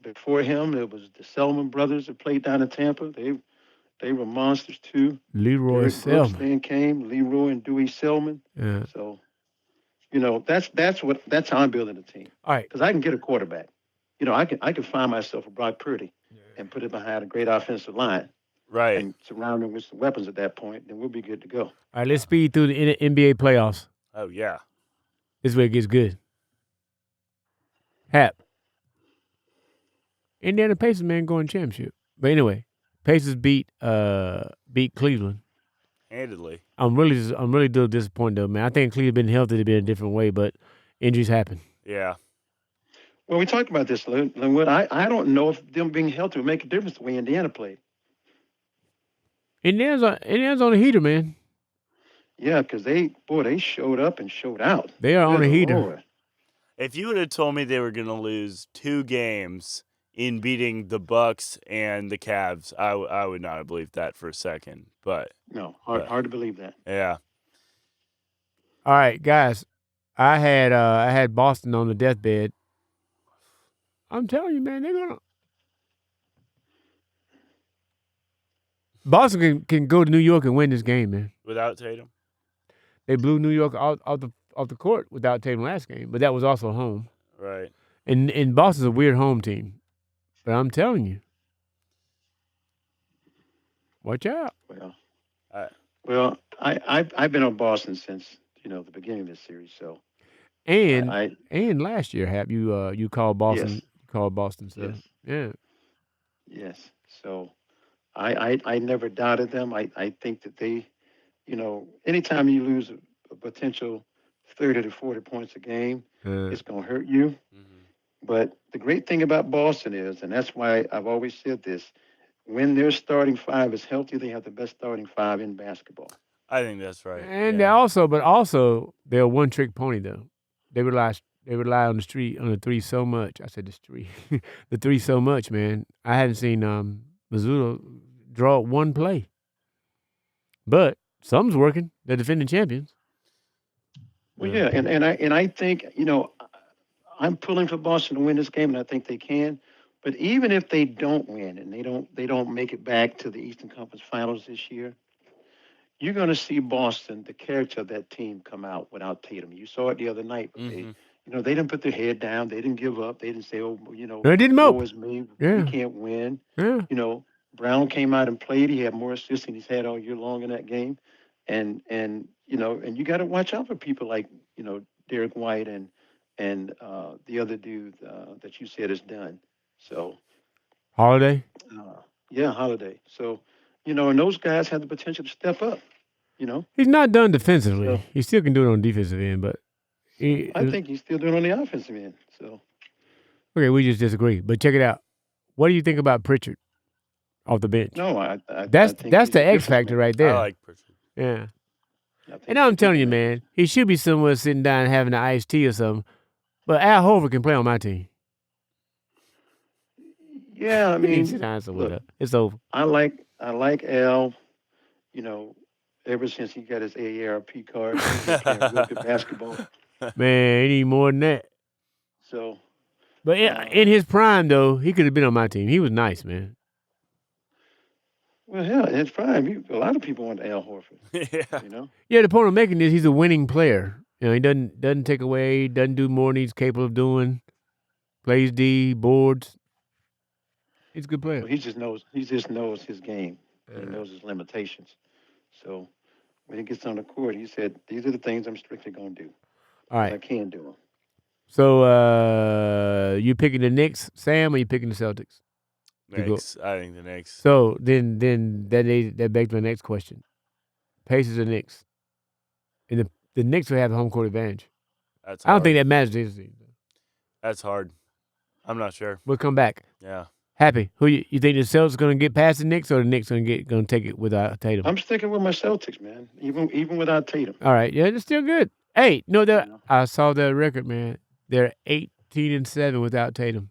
before him, it was the Selman brothers that played down in Tampa. They were monsters too. Leroy Selman. Then came Leroy and Dewey Selman. Yeah. So, that's how I'm building a team. All right. Because I can get a quarterback. I can find myself a Brock Purdy and put it behind a great offensive line. Right. And surround him with some weapons at that point, then we'll be good to go. All right, let's speed through the NBA playoffs. Oh, yeah. This is where it gets good. Hap. Indiana Pacers, man, going championship. But anyway, Pacers beat Cleveland. Handedly. I'm really disappointed though, man. I think Cleveland been healthy to be a different way, but injuries happen. Yeah. Well, we talked about this, Lynwood. I don't know if them being healthy will make a difference the way Indiana played. Indiana's on a heater, man. Yeah, because they showed up and showed out. They are on a heater. Lord. If you would have told me they were going to lose 2 games in beating the Bucks and the Cavs, I would not have believed that for a second. But no, hard to believe that. Yeah. All right, guys. I had Boston on the deathbed. I'm telling you, man, they're gonna. Boston can go to New York and win this game, man. Without Tatum? They blew New York off the court without Tatum last game, but that was also home. Right. And Boston's a weird home team. But I'm telling you. Watch out. Well, I've been on Boston since, the beginning of this series, so. And last year, Hap, you called Boston. Yes. You called Boston, so yes. Yeah. Yes. So I never doubted them. I think that they, anytime you lose a potential 30 to 40 points a game, it's going to hurt you. Mm-hmm. But the great thing about Boston is, and that's why I've always said this, when their starting 5 is healthy, they have the best starting 5 in basketball. I think that's right. And they're a one-trick pony though. They rely on the 3 so much. I said the 3, the 3 so much, man. I hadn't seen Missoula draw 1 play, but something's working. They're defending champions. Well, yeah, and I think I'm pulling for Boston to win this game, and I think they can. But even if they don't win and they don't make it back to the Eastern Conference Finals this year, you're going to see Boston, the character of that team, come out without Tatum. You saw it the other night. Mm-hmm. They didn't put their head down. They didn't give up. They didn't say, they didn't mope. Woe is me. Yeah. We can't win. Yeah. Brown came out and played. He had more assists than he's had all year long in that game. And you got to watch out for people like, Derek White and the other dude that you said is done. So Holiday? Yeah, Holiday. So, and those guys have the potential to step up, He's not done defensively. So, he still can do it on the defensive end, but I think he's still doing it on the offensive end. So okay, we just disagree. But check it out. What do you think about Pritchard off the bench? No, that's the X factor right there. I like Pritchard. Yeah. And I'm telling you, man, he should be somewhere sitting down having an iced tea or something. But Al Horford can play on my team. Yeah, I mean, look, it's over. I like Al. Ever since he got his AARP card, he can't look at basketball. Man, he need more than that. So, but in his prime, though, he could have been on my team. He was nice, man. Well, hell, in his prime, a lot of people want Al Horford. Yeah. Yeah, the point I'm making is he's a winning player, You know, he doesn't take away, doesn't do more than he's capable of doing. Plays D, boards. He's a good player. Well, he just knows his game. He knows his limitations. So when he gets on the court, he said, "These are the things I'm strictly going to do. All right. I can do them." So you picking the Knicks, Sam, or you picking the Celtics? Knicks. I think the Knicks. So then that begs my next question: Pacers or Knicks? And the Knicks will have the home court advantage. That's I hard. don't think that matters this season. That's hard. I'm not sure. We'll come back. Yeah. Happy. Who you think the Celtics going to get past the Knicks, or the Knicks going to take it without Tatum? I'm sticking with my Celtics, man. Even without Tatum. All right, yeah, they're still good. Hey, I saw the record, man. They're 18-7 without Tatum.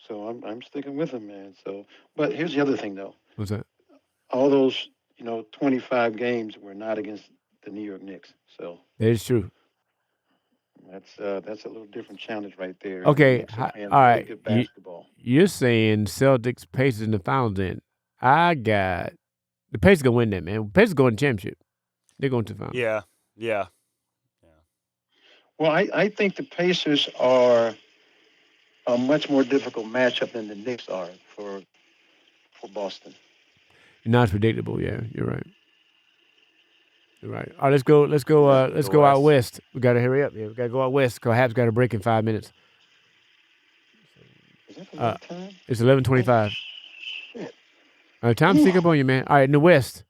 So I'm sticking with them, man. So, but here's the other thing, though. What's that? All those 25 games were not against the New York Knicks. So that is true. That's a little different challenge right there. Okay, all right. Good basketball. You're saying Celtics, Pacers in the finals. Then I got the Pacers gonna win that, man. Pacers going to the championship. They're going to the finals. Yeah. Well, I think the Pacers are a much more difficult matchup than the Knicks are for Boston. Not as predictable. Yeah, you're right. You're right. All right, let's go out west. We got to hurry up. Yeah, we got to go out west. Cause Habs got a break in 5 minutes. Is that the right time? It's 11:25. Shit. All right, time to sneak up on you, man. All right, in the west.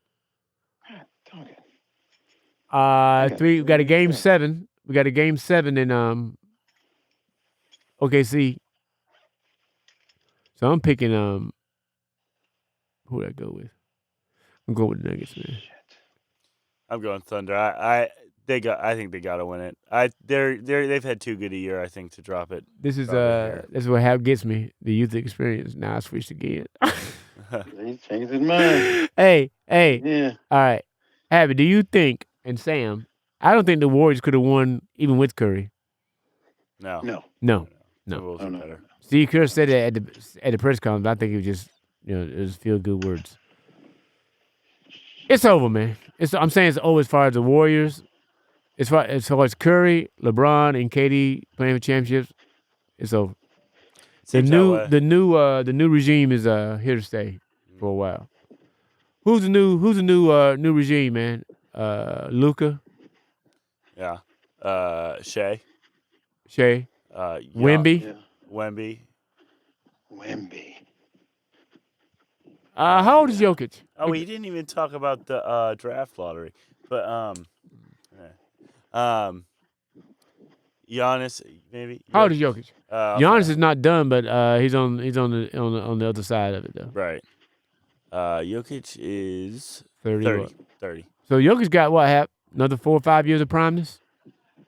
We got a game 7. We got a game 7 in OKC. So I'm picking who would I go with? I'm going with the Nuggets, man. I'm going Thunder. I think they got to win it. They've had too good a year, I think, to drop it. This is what Hap gets me, the youth experience. Now I switched again. He changed his mind. Hey. Yeah. All right. Happy, do you think, and Sam, I don't think the Warriors could have won even with Curry. No. Steve Kerr said it at the press conference. I think it was just, it was feel-good words. It's over, man. I'm saying it's over as far as the Warriors. As far as Curry, LeBron, and KD playing for championships, it's over. The new regime is here to stay for a while. Who's the new regime, man? Luka. Yeah. Shea. Wemby. Yeah. Wemby. How old is Jokic? Oh, we didn't even talk about the draft lottery, but Giannis maybe. How old is Jokic? Giannis is not done, but he's on the other side of it though. Right. Jokic is 30. 30. So Jokic got what? Another 4 or 5 years of primeness?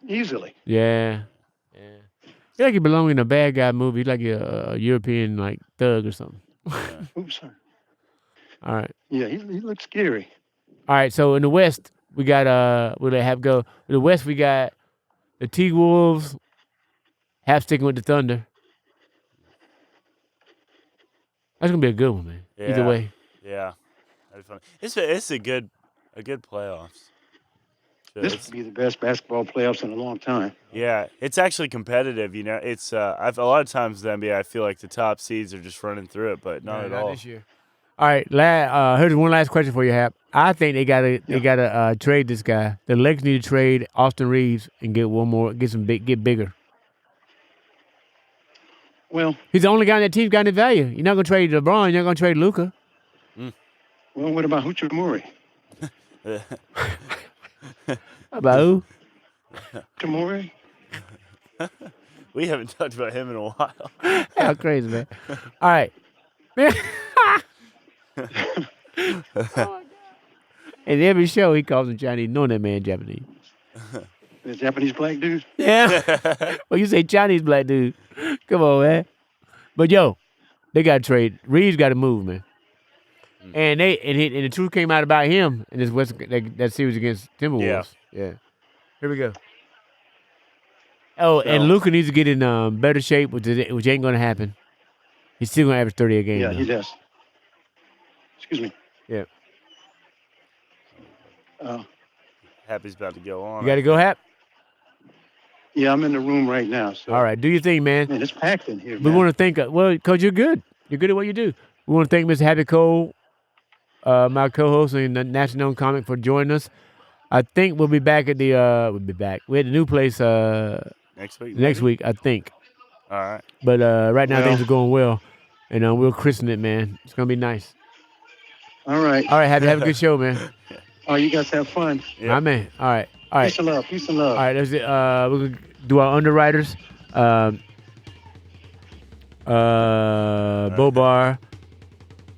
Easily. Yeah. He's like he belong in a bad guy movie. He's like a European thug or something. Yeah. Oops, sorry. All right. Yeah, he looks scary. All right. So in the West, we got we'll let Hap go. In the West, we got the T-Wolves. Hap sticking with the Thunder. That's gonna be a good one, man. Yeah. Either way. Yeah. That'd be fun. It's a good playoffs. This would be the best basketball playoffs in a long time. Yeah, it's actually competitive. It's a lot of times in the NBA, I feel like the top seeds are just running through it, but not at all this year. All right, here's one last question for you, Hap. I think they gotta trade this guy. The Lakers need to trade Austin Reeves and get one more, get bigger. Well, he's the only guy in that team's got any value. You're not gonna trade LeBron. You're not gonna trade Luka. Well, what about Hachimura? About who? Tamori? We haven't talked about him in a while. How crazy, man. All right. Man. Oh my God. In every show, he calls him Chinese. Knowing that man Japanese. The Japanese black dude? Yeah. Well, you say Chinese black dude. Come on, man. But, they got to trade. Reeves got to move, man. And the truth came out about him in this that series against Timberwolves. Yeah. Here we go. Oh, and Luka needs to get in better shape, which ain't going to happen. He's still going to average 30 a game. Yeah, though. he does. Excuse me. Yeah. Happy's about to go on. You got to go, Hap? Yeah, I'm in the room right now. So. All right. Do your thing, man. Man, it's packed in here, We want to thank, because you're good. You're good at what you do. We want to thank Mr. Happy Cole, my co-host and the National Comic, for joining us. I think we'll be back at the, we'll be back. We're at the new place next week. Next week, I think. All right. But right now things are going well. And we'll christen it, man. It's going to be nice. All right. All right, have a good show, man. Oh, you guys have fun. Yeah. My man. All right. Peace and love. Peace and love. All right, that's it. We're going to do our underwriters. Bobar.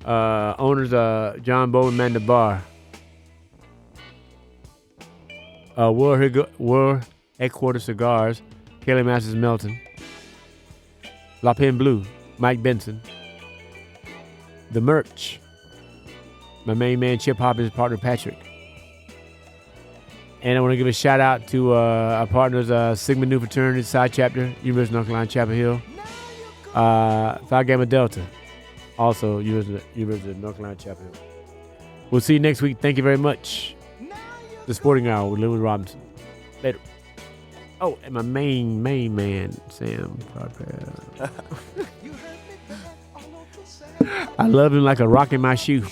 Owners John Bo and Amanda Barr. World Headquarters Cigars. Kelly Masters Melton. La Pen Blue. Mike Benson. The Merch. My main man Chip Hopper's partner Patrick. And I want to give a shout out to our partners, Sigma Nu Fraternity Side Chapter, University of North Carolina, Chapel Hill. Phi Gamma Delta, also University of North Carolina, Chapel Hill. We'll see you next week. Thank you very much. The Sporting Hour with Lynwood Robinson. Later. Oh, and my main man, Sam Karpel. I love him like a rock in my shoe.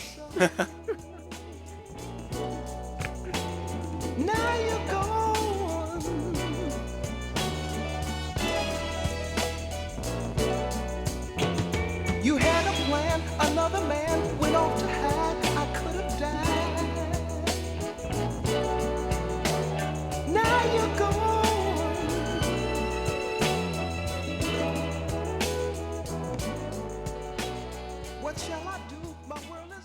You had a plan, another man went off to hide. I could have died. Now you're gone. What shall I do? My world is